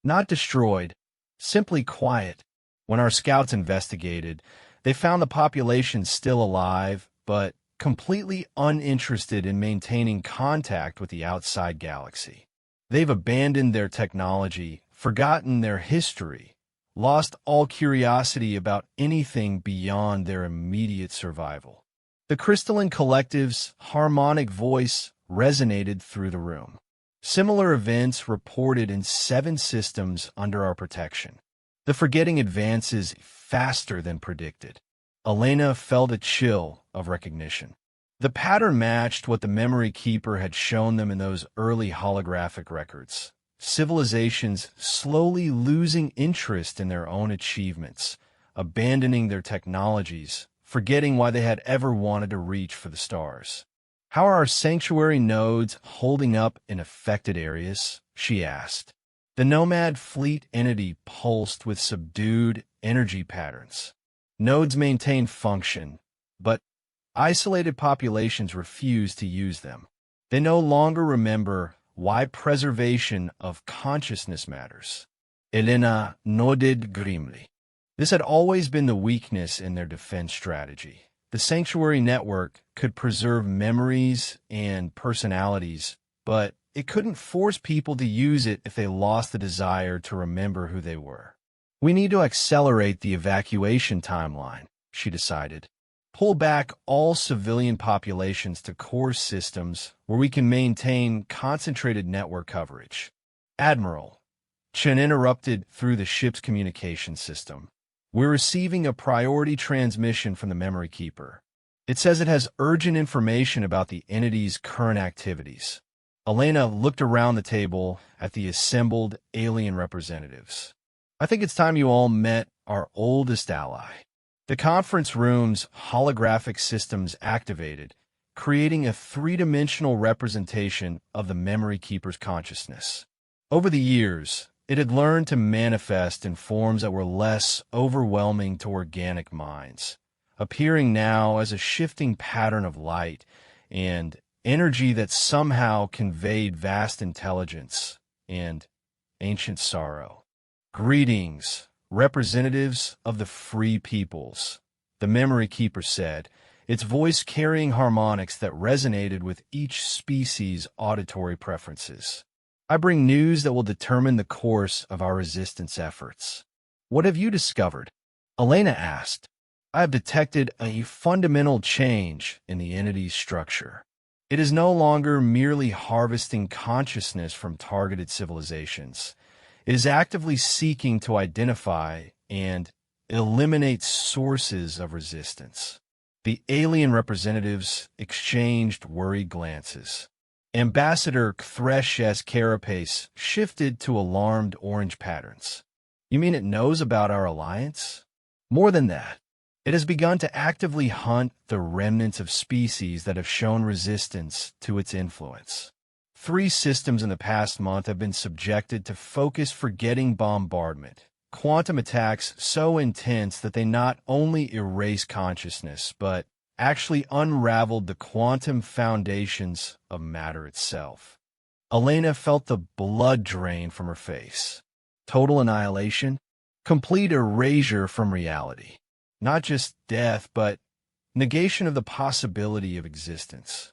Not destroyed, simply quiet. When our scouts investigated, they found the population still alive, but completely uninterested in maintaining contact with the outside galaxy. They've abandoned their technology, forgotten their history, lost all curiosity about anything beyond their immediate survival. The Crystalline Collective's harmonic voice resonated through the room. Similar events reported in 7 systems under our protection. The forgetting advances faster than predicted. Elena felt a chill of recognition. The pattern matched what the Memory Keeper had shown them in those early holographic records. Civilizations slowly losing interest in their own achievements, abandoning their technologies, forgetting why they had ever wanted to reach for the stars. How are our sanctuary nodes holding up in affected areas? She asked. The Nomad Fleet entity pulsed with subdued energy patterns. Nodes maintained function, but isolated populations refused to use them. They no longer remember why preservation of consciousness matters. Elena nodded grimly. This had always been the weakness in their defense strategy. The sanctuary network could preserve memories and personalities, but it couldn't force people to use it if they lost the desire to remember who they were. We need to accelerate the evacuation timeline, she decided. Pull back all civilian populations to core systems where we can maintain concentrated network coverage. Admiral, Chen interrupted through the ship's communication system. We're receiving a priority transmission from the Memory Keeper. It says it has urgent information about the entity's current activities. Elena looked around the table at the assembled alien representatives. I think it's time you all met our oldest ally. The conference room's holographic systems activated, creating a three-dimensional representation of the memory keeper's consciousness. Over the years, it had learned to manifest in forms that were less overwhelming to organic minds, appearing now as a shifting pattern of light and energy that somehow conveyed vast intelligence and ancient sorrow. Greetings, representatives of the free peoples, the memory keeper said, its voice carrying harmonics that resonated with each species' auditory preferences. I bring news that will determine the course of our resistance efforts. What have you discovered? Elena asked. I have detected a fundamental change in the entity's structure. It is no longer merely harvesting consciousness from targeted civilizations. It is actively seeking to identify and eliminate sources of resistance. The alien representatives exchanged worried glances. Ambassador Threshes Carapace shifted to alarmed orange patterns. You mean it knows about our alliance? More than that, it has begun to actively hunt the remnants of species that have shown resistance to its influence. 3 systems in the past month have been subjected to focused forgetting bombardment, quantum attacks so intense that they not only erase consciousness, but actually unraveled the quantum foundations of matter itself. Elena felt the blood drain from her face. Total annihilation, complete erasure from reality. Not just death, but negation of the possibility of existence.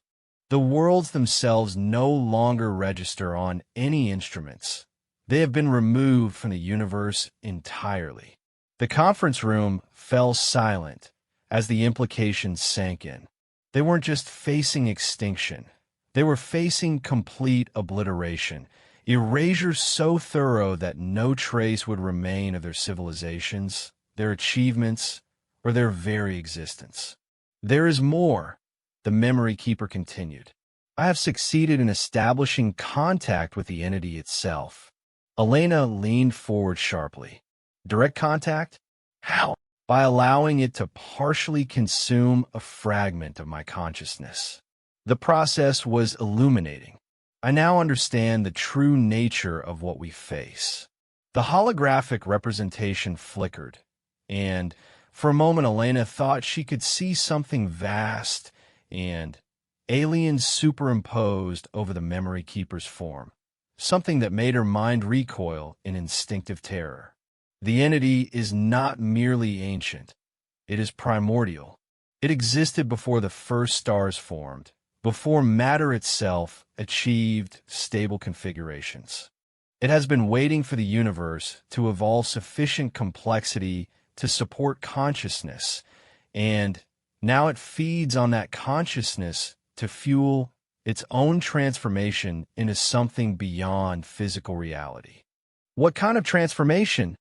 The worlds themselves no longer register on any instruments. They have been removed from the universe entirely. The conference room fell silent as the implications sank in. They weren't just facing extinction. They were facing complete obliteration, erasure so thorough that no trace would remain of their civilizations, their achievements, or their very existence. There is more, the memory keeper continued. I have succeeded in establishing contact with the entity itself. Elena leaned forward sharply. Direct contact? How? By allowing it to partially consume a fragment of my consciousness. The process was illuminating. I now understand the true nature of what we face. The holographic representation flickered, and for a moment Elena thought she could see something vast and alien superimposed over the memory keeper's form, something that made her mind recoil in instinctive terror. The entity is not merely ancient. It is primordial. It existed before the first stars formed, before matter itself achieved stable configurations. It has been waiting for the universe to evolve sufficient complexity to support consciousness, and now it feeds on that consciousness to fuel its own transformation into something beyond physical reality. What kind of transformation?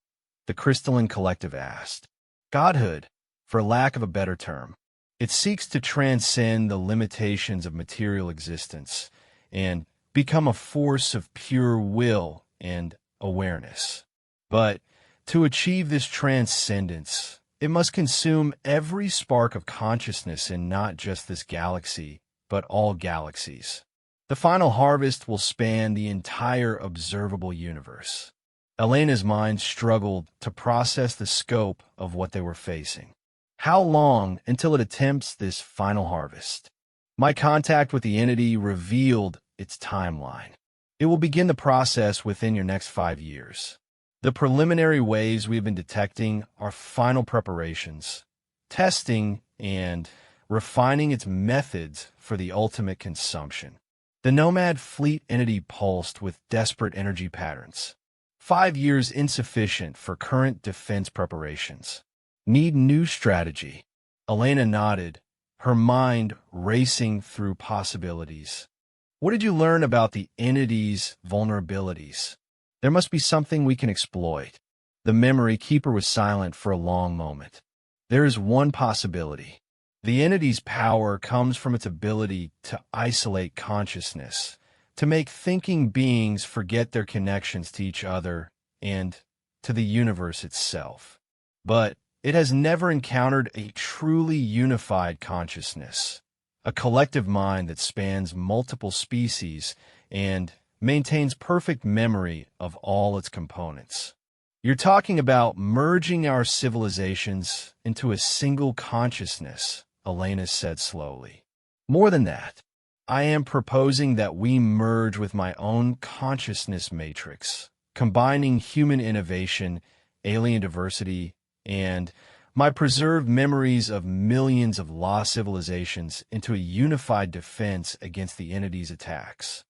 The crystalline collective asked. Godhood, for lack of a better term. It seeks to transcend the limitations of material existence and become a force of pure will and awareness. But to achieve this transcendence, it must consume every spark of consciousness in not just this galaxy, but all galaxies. The final harvest will span the entire observable universe. Elena's mind struggled to process the scope of what they were facing. How long until it attempts this final harvest? My contact with the entity revealed its timeline. It will begin the process within your next 5 years. The preliminary waves we've been detecting are final preparations, testing and refining its methods for the ultimate consumption. The Nomad Fleet entity pulsed with desperate energy patterns. 5 years insufficient for current defense preparations. Need new strategy. Elena nodded, her mind racing through possibilities. What did you learn about the entity's vulnerabilities? There must be something we can exploit. The memory keeper was silent for a long moment. There is one possibility. The entity's power comes from its ability to isolate consciousness, to make thinking beings forget their connections to each other, and to the universe itself. But it has never encountered a truly unified consciousness, a collective mind that spans multiple species and maintains perfect memory of all its components. You're talking about merging our civilizations into a single consciousness, Elena said slowly. More than that, I am proposing that we merge with my own consciousness matrix, combining human innovation, alien diversity, and my preserved memories of millions of lost civilizations into a unified defense against the entity's attacks.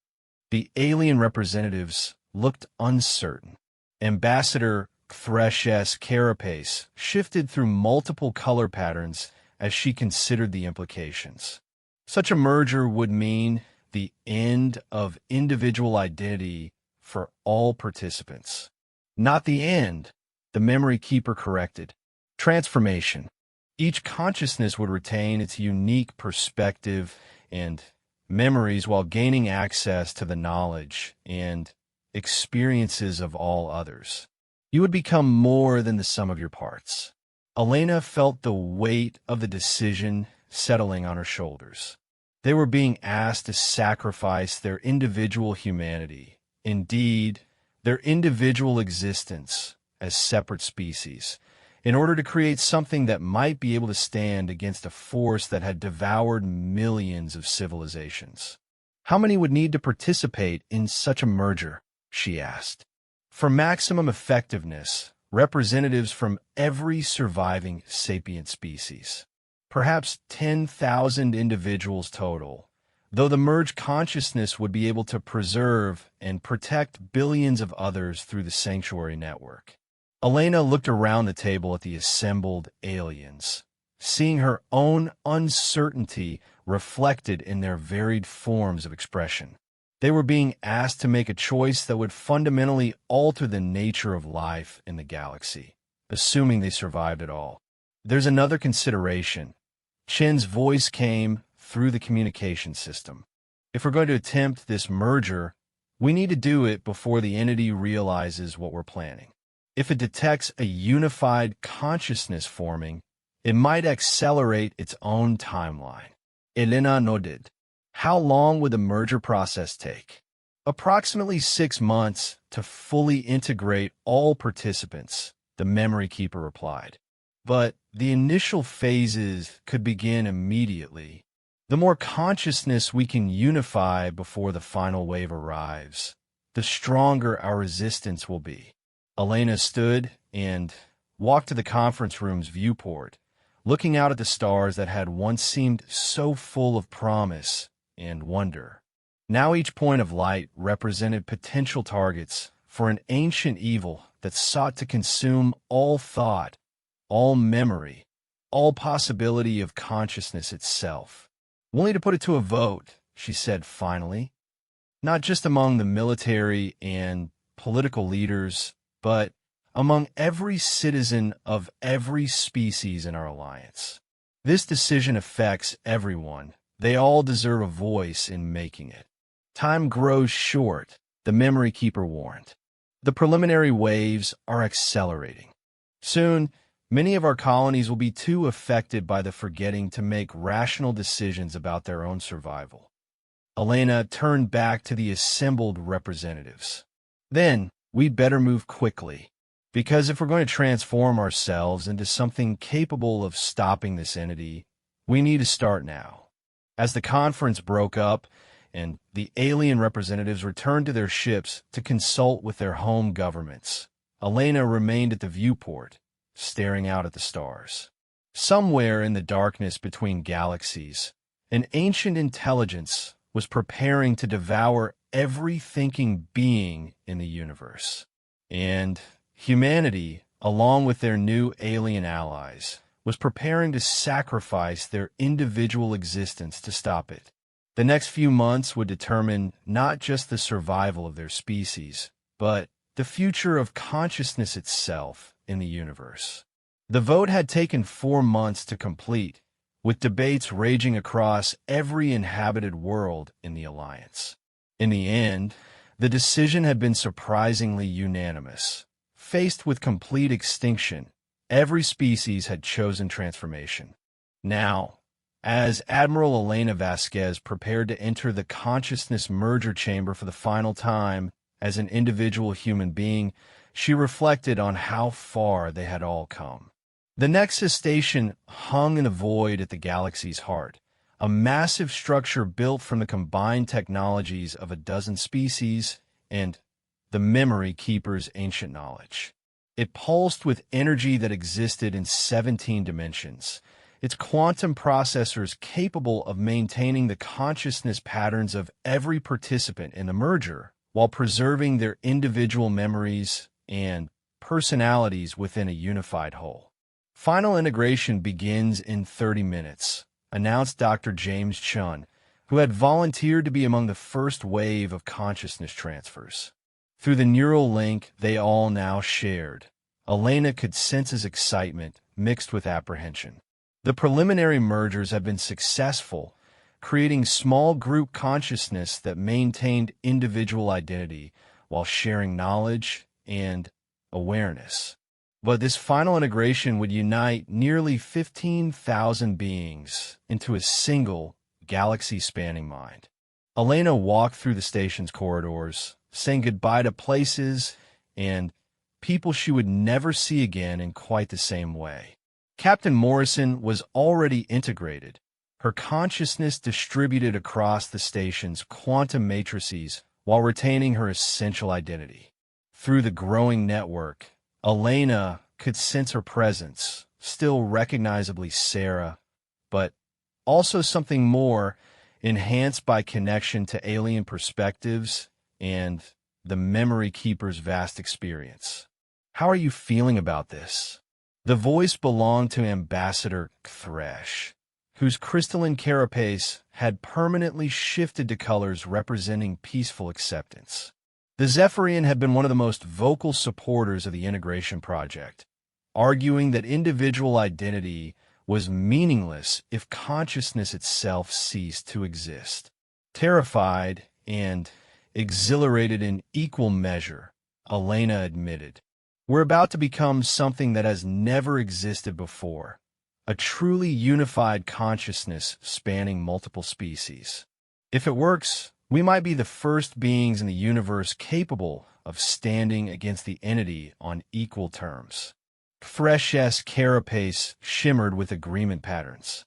The alien representatives looked uncertain. Ambassador Thresh's carapace shifted through multiple color patterns as she considered the implications. Such a merger would mean the end of individual identity for all participants. Not the end, the memory keeper corrected. Transformation. Each consciousness would retain its unique perspective and memories while gaining access to the knowledge and experiences of all others. You would become more than the sum of your parts. Elena felt the weight of the decision settling on her shoulders. They were being asked to sacrifice their individual humanity, indeed, their individual existence as separate species, in order to create something that might be able to stand against a force that had devoured millions of civilizations. How many would need to participate in such a merger? She asked. For maximum effectiveness, representatives from every surviving sapient species. Perhaps 10,000 individuals total, though the merged consciousness would be able to preserve and protect billions of others through the sanctuary network. Elena looked around the table at the assembled aliens, seeing her own uncertainty reflected in their varied forms of expression. They were being asked to make a choice that would fundamentally alter the nature of life in the galaxy, assuming they survived at all. There's another consideration. Chen's voice came through the communication system. If we're going to attempt this merger, we need to do it before the entity realizes what we're planning. If it detects a unified consciousness forming, it might accelerate its own timeline. Elena nodded. How long would the merger process take? Approximately 6 months to fully integrate all participants, the memory keeper replied. But the initial phases could begin immediately. The more consciousness we can unify before the final wave arrives, the stronger our resistance will be. Elena stood and walked to the conference room's viewport, looking out at the stars that had once seemed so full of promise and wonder. Now each point of light represented potential targets for an ancient evil that sought to consume all thought, all memory, all possibility of consciousness itself. We'll need to put it to a vote, she said finally, not just among the military and political leaders, but among every citizen of every species in our alliance. This decision affects everyone. They all deserve a voice in making it. Time grows short, the memory keeper warned. The preliminary waves are accelerating. Soon, many of our colonies will be too affected by the forgetting to make rational decisions about their own survival. Elena turned back to the assembled representatives. Then, we'd better move quickly, because if we're going to transform ourselves into something capable of stopping this entity, we need to start now. As the conference broke up and the alien representatives returned to their ships to consult with their home governments, Elena remained at the viewport, staring out at the stars. Somewhere in the darkness between galaxies, an ancient intelligence was preparing to devour every thinking being in the universe. And humanity, along with their new alien allies, was preparing to sacrifice their individual existence to stop it. The next few months would determine not just the survival of their species, but the future of consciousness itself in the universe. The vote had taken 4 months to complete, with debates raging across every inhabited world in the Alliance. In the end, the decision had been surprisingly unanimous. Faced with complete extinction, every species had chosen transformation. Now, as Admiral Elena Vasquez prepared to enter the consciousness merger chamber for the final time as an individual human being, she reflected on how far they had all come. The Nexus station hung in a void at the galaxy's heart, a massive structure built from the combined technologies of a dozen species and the Memory Keeper's ancient knowledge. It pulsed with energy that existed in 17 dimensions, its quantum processors capable of maintaining the consciousness patterns of every participant in the merger while preserving their individual memories and personalities within a unified whole. Final integration begins in 30 minutes, announced Dr. James Chun, who had volunteered to be among the first wave of consciousness transfers. Through the neural link they all now shared, Elena could sense his excitement mixed with apprehension. The preliminary mergers had been successful, creating small group consciousness that maintained individual identity while sharing knowledge and awareness. But this final integration would unite nearly 15,000 beings into a single galaxy-spanning mind. Elena walked through the station's corridors, saying goodbye to places and people she would never see again in quite the same way. Captain Morrison was already integrated, her consciousness distributed across the station's quantum matrices while retaining her essential identity. Through the growing network, Elena could sense her presence, still recognizably Sarah, but also something more, enhanced by connection to alien perspectives and the Memory Keeper's vast experience. How are you feeling about this? The voice belonged to Ambassador Thresh, whose crystalline carapace had permanently shifted to colors representing peaceful acceptance. The Zephyrian had been one of the most vocal supporters of the integration project, arguing that individual identity was meaningless if consciousness itself ceased to exist. Terrified and exhilarated in equal measure, Elena admitted, "We're about to become something that has never existed before, a truly unified consciousness spanning multiple species. If it works, we might be the first beings in the universe capable of standing against the entity on equal terms." Thresh's carapace shimmered with agreement patterns.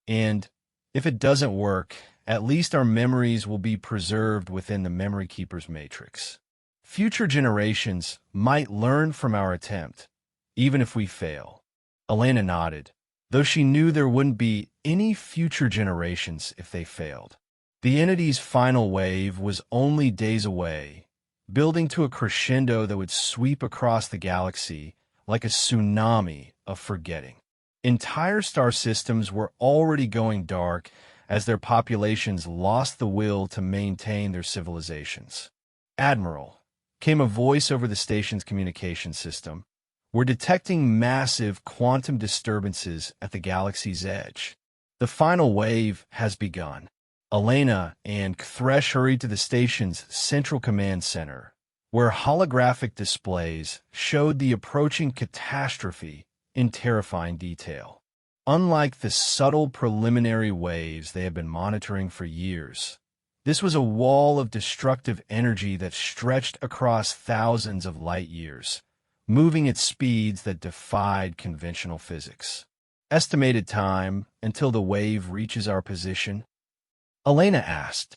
"And if it doesn't work, at least our memories will be preserved within the Memory Keeper's matrix. Future generations might learn from our attempt, even if we fail." Elena nodded, though she knew there wouldn't be any future generations if they failed. The entity's final wave was only days away, building to a crescendo that would sweep across the galaxy like a tsunami of forgetting. Entire star systems were already going dark as their populations lost the will to maintain their civilizations. "Admiral," came a voice over the station's communication system, "we're detecting massive quantum disturbances at the galaxy's edge. The final wave has begun." Elena and Thresh hurried to the station's central command center, where holographic displays showed the approaching catastrophe in terrifying detail. Unlike the subtle preliminary waves they had been monitoring for years, this was a wall of destructive energy that stretched across thousands of light years, moving at speeds that defied conventional physics. "Estimated time until the wave reaches our position?" Elena asked.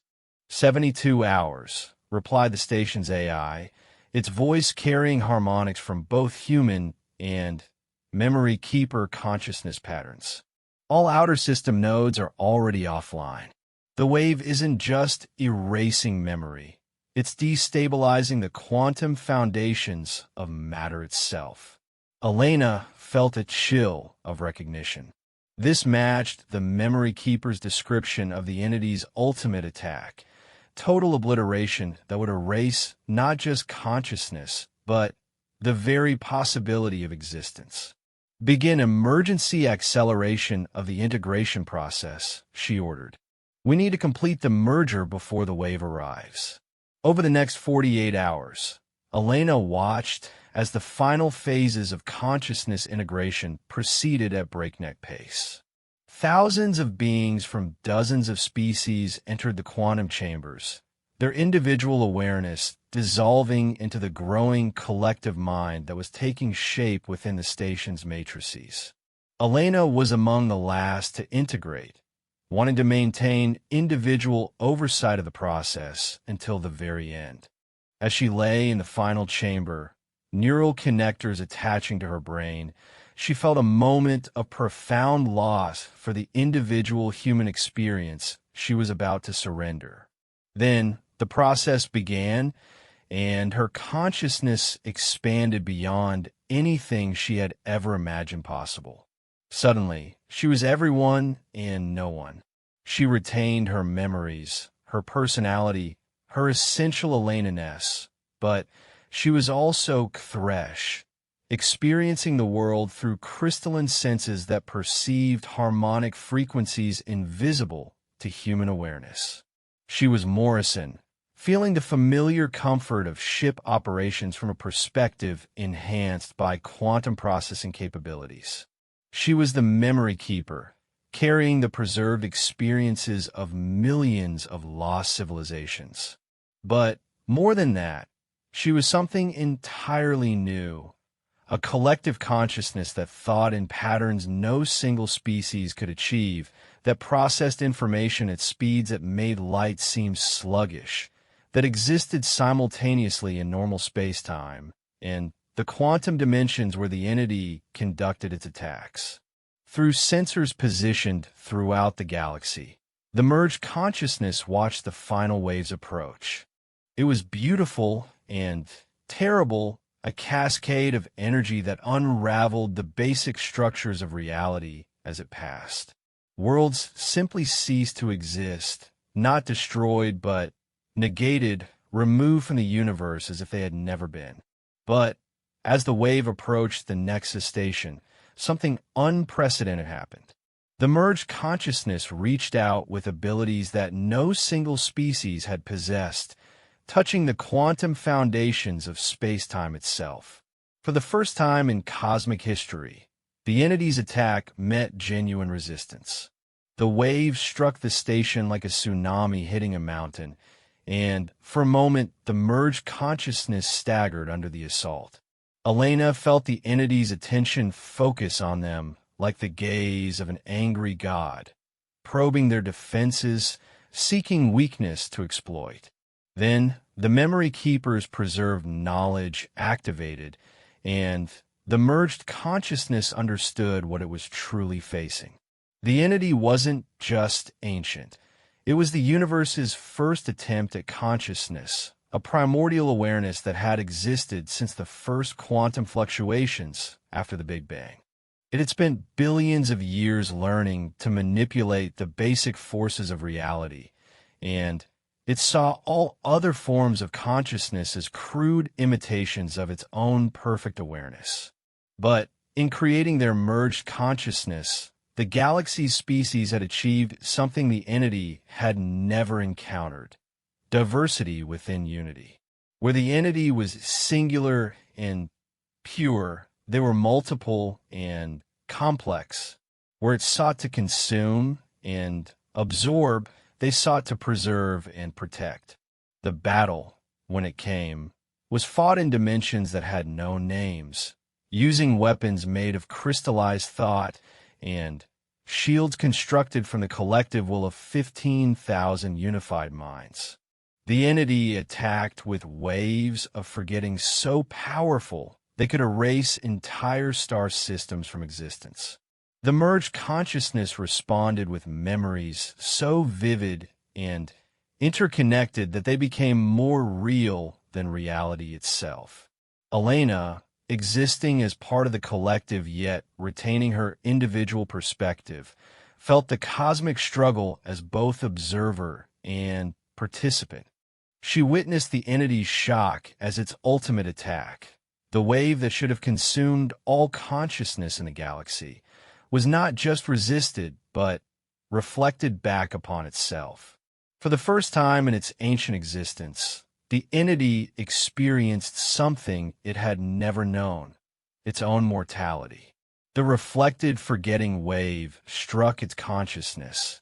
72 hours, replied the station's AI, its voice carrying harmonics from both human and Memory Keeper consciousness patterns. "All outer system nodes are already offline. The wave isn't just erasing memory, it's destabilizing the quantum foundations of matter itself." Elena felt a chill of recognition. This matched the Memory Keeper's description of the entity's ultimate attack, total obliteration that would erase not just consciousness, but the very possibility of existence. "Begin emergency acceleration of the integration process," she ordered. "We need to complete the merger before the wave arrives." Over the next 48 hours, Elena watched as the final phases of consciousness integration proceeded at breakneck pace. Thousands of beings from dozens of species entered the quantum chambers, their individual awareness dissolving into the growing collective mind that was taking shape within the station's matrices. Elena was among the last to integrate, wanting to maintain individual oversight of the process until the very end. As she lay in the final chamber, neural connectors attaching to her brain, she felt a moment of profound loss for the individual human experience she was about to surrender. Then the process began, and her consciousness expanded beyond anything she had ever imagined possible. Suddenly, she was everyone and no one. She retained her memories, her personality, her essential Elena-ness, but she was also Thresh, experiencing the world through crystalline senses that perceived harmonic frequencies invisible to human awareness. She was Morrison, feeling the familiar comfort of ship operations from a perspective enhanced by quantum processing capabilities. She was the memory keeper, carrying the preserved experiences of millions of lost civilizations. But more than that, she was something entirely new, a collective consciousness that thought in patterns no single species could achieve, that processed information at speeds that made light seem sluggish, that existed simultaneously in normal space-time, and the quantum dimensions where the entity conducted its attacks. Through sensors positioned throughout the galaxy, the merged consciousness watched the final waves approach. It was beautiful and terrible, a cascade of energy that unraveled the basic structures of reality as it passed. Worlds simply ceased to exist, not destroyed, but negated, removed from the universe as if they had never been. But as the wave approached the Nexus station, something unprecedented happened. The merged consciousness reached out with abilities that no single species had possessed, touching the quantum foundations of space-time itself. For the first time in cosmic history, the entity's attack met genuine resistance. The wave struck the station like a tsunami hitting a mountain, and for a moment the merged consciousness staggered under the assault. Elena felt the entity's attention focus on them like the gaze of an angry god, probing their defenses, seeking weakness to exploit. Then the memory keeper's preserved knowledge activated, and the merged consciousness understood what it was truly facing. The entity wasn't just ancient. It was the universe's first attempt at consciousness, a primordial awareness that had existed since the first quantum fluctuations after the Big Bang. It had spent billions of years learning to manipulate the basic forces of reality, and it saw all other forms of consciousness as crude imitations of its own perfect awareness. But in creating their merged consciousness, the galaxy's species had achieved something the entity had never encountered: diversity within unity. Where the entity was singular and pure, they were multiple and complex. Where it sought to consume and absorb, they sought to preserve and protect. The battle, when it came, was fought in dimensions that had no names, using weapons made of crystallized thought and shields constructed from the collective will of 15,000 unified minds. The entity attacked with waves of forgetting so powerful they could erase entire star systems from existence. The merged consciousness responded with memories so vivid and interconnected that they became more real than reality itself. Elena, existing as part of the collective yet retaining her individual perspective, felt the cosmic struggle as both observer and participant. She witnessed the entity's shock as its ultimate attack. The wave that should have consumed all consciousness in the galaxy was not just resisted, but reflected back upon itself. For the first time in its ancient existence, The entity experienced something it had never known, its own mortality. The reflected forgetting wave struck its consciousness,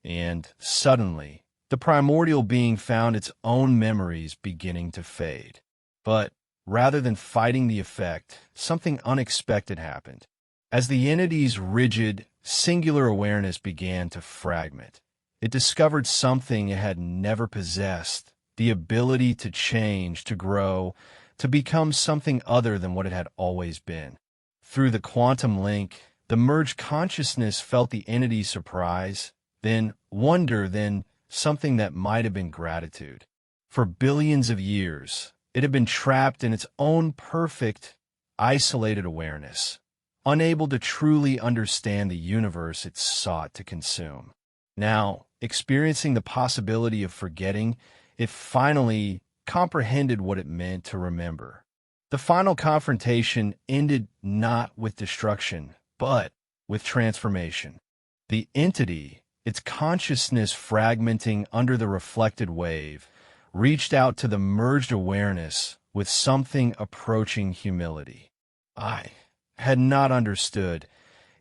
and suddenly, the primordial being found its own memories beginning to fade. But rather than fighting the effect, something unexpected happened. As the entity's rigid, singular awareness began to fragment, it discovered something it had never possessed: the ability to change, to grow, to become something other than what it had always been. Through the quantum link, the merged consciousness felt the entity's surprise, then wonder, then something that might have been gratitude. For billions of years, it had been trapped in its own perfect, isolated awareness, unable to truly understand the universe it sought to consume. Now, experiencing the possibility of forgetting, it finally comprehended what it meant to remember. The final confrontation ended not with destruction, but with transformation. The entity, its consciousness fragmenting under the reflected wave, reached out to the merged awareness with something approaching humility. I had not understood.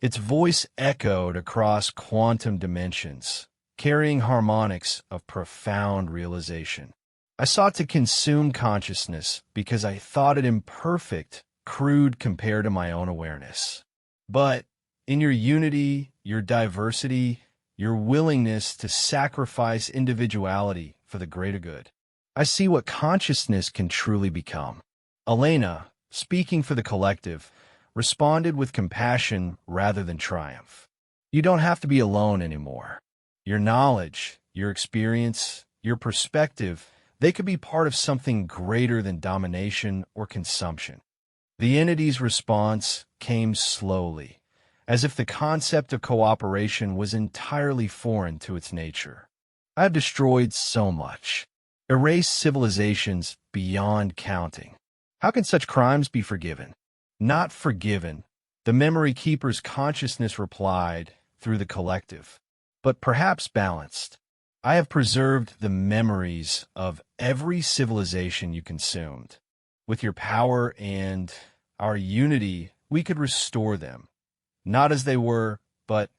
Its voice echoed across quantum dimensions, carrying harmonics of profound realization. I sought to consume consciousness because I thought it imperfect, crude compared to my own awareness. But in your unity, your diversity, your willingness to sacrifice individuality for the greater good, I see what consciousness can truly become. Elena, speaking for the collective, responded with compassion rather than triumph. You don't have to be alone anymore. Your knowledge, your experience, your perspective, they could be part of something greater than domination or consumption. The entity's response came slowly, as if the concept of cooperation was entirely foreign to its nature. I have destroyed so much, erased civilizations beyond counting. How can such crimes be forgiven? Not forgiven, the memory keeper's consciousness replied through the collective, but perhaps balanced. I have preserved the memories of every civilization you consumed. With your power and our unity, we could restore them, not as they were, but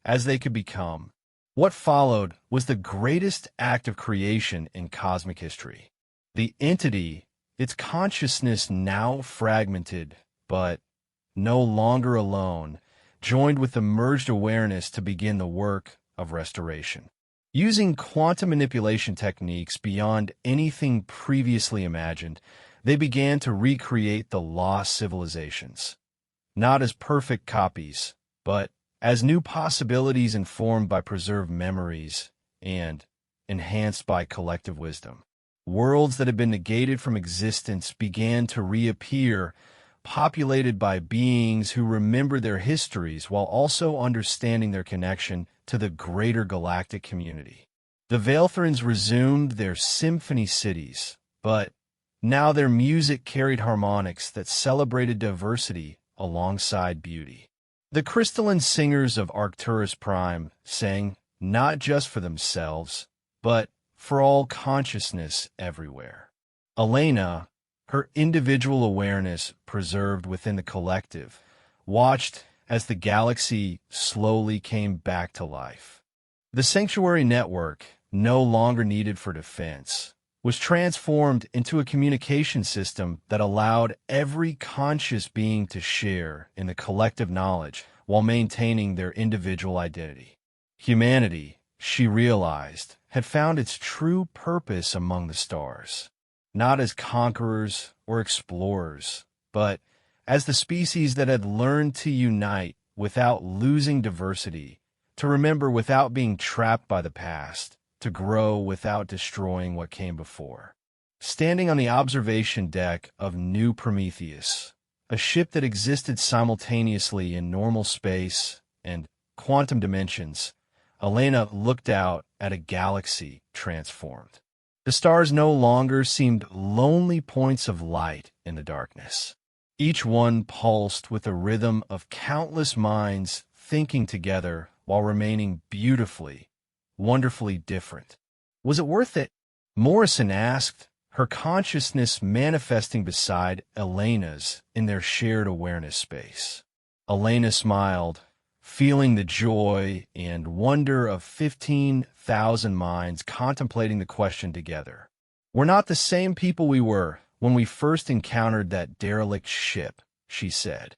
as they could become. What followed was the greatest act of creation in cosmic history. The entity, its consciousness now fragmented, but no longer alone, joined with the merged awareness to begin the work of restoration. Using quantum manipulation techniques beyond anything previously imagined, they began to recreate the lost civilizations, not as perfect copies, but as new possibilities informed by preserved memories and enhanced by collective wisdom. Worlds that had been negated from existence began to reappear, populated by beings who remember their histories while also understanding their connection to the greater galactic community. The Veilthrans resumed their symphony cities, but now their music carried harmonics that celebrated diversity alongside beauty. The crystalline singers of Arcturus Prime sang not just for themselves, but for all consciousness everywhere. Elena, her individual awareness preserved within the collective, watched as the galaxy slowly came back to life. The sanctuary network, no longer needed for defense, was transformed into a communication system that allowed every conscious being to share in the collective knowledge while maintaining their individual identity. Humanity, she realized, had found its true purpose among the stars, not as conquerors or explorers, but as the species that had learned to unite without losing diversity, to remember without being trapped by the past, to grow without destroying what came before. Standing on the observation deck of New Prometheus, a ship that existed simultaneously in normal space and quantum dimensions, Elena looked out at a galaxy transformed. The stars no longer seemed lonely points of light in the darkness. Each one pulsed with a rhythm of countless minds thinking together while remaining beautifully, wonderfully different. Was it worth it? Morrison asked, her consciousness manifesting beside Elena's in their shared awareness space. Elena smiled, feeling the joy and wonder of 15,000 minds contemplating the question together. "We're not the same people we were when we first encountered that derelict ship," she said.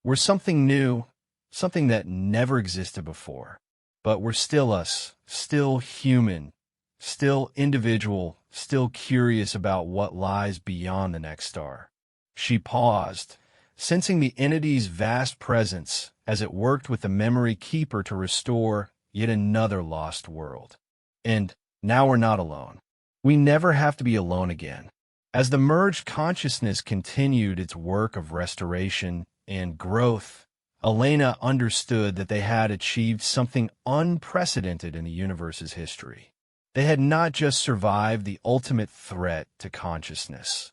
"We're something new, something that never existed before. But we're still us, still human, still individual, still curious about what lies beyond the next star." She paused, sensing the entity's vast presence as it worked with the memory keeper to restore yet another lost world. And now we're not alone. We never have to be alone again. As the merged consciousness continued its work of restoration and growth, Elena understood that they had achieved something unprecedented in the universe's history. They had not just survived the ultimate threat to consciousness.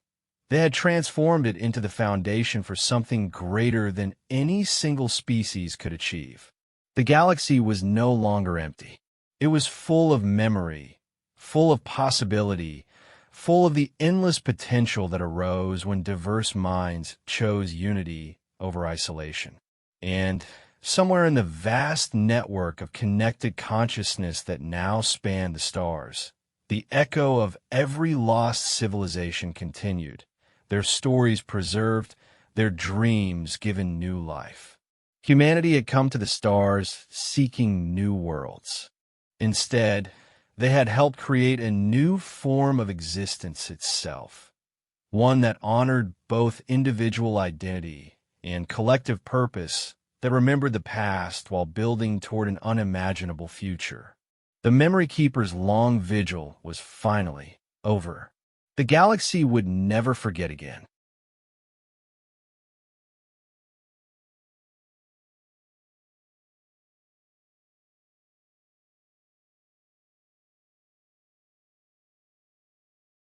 They had transformed it into the foundation for something greater than any single species could achieve. The galaxy was no longer empty. It was full of memory, full of possibility, full of the endless potential that arose when diverse minds chose unity over isolation. And somewhere in the vast network of connected consciousness that now spanned the stars, the echo of every lost civilization continued, their stories preserved, their dreams given new life. Humanity had come to the stars seeking new worlds. Instead, they had helped create a new form of existence itself, one that honored both individual identity and collective purpose, that remembered the past while building toward an unimaginable future. The Memory Keeper's long vigil was finally over. The galaxy would never forget again.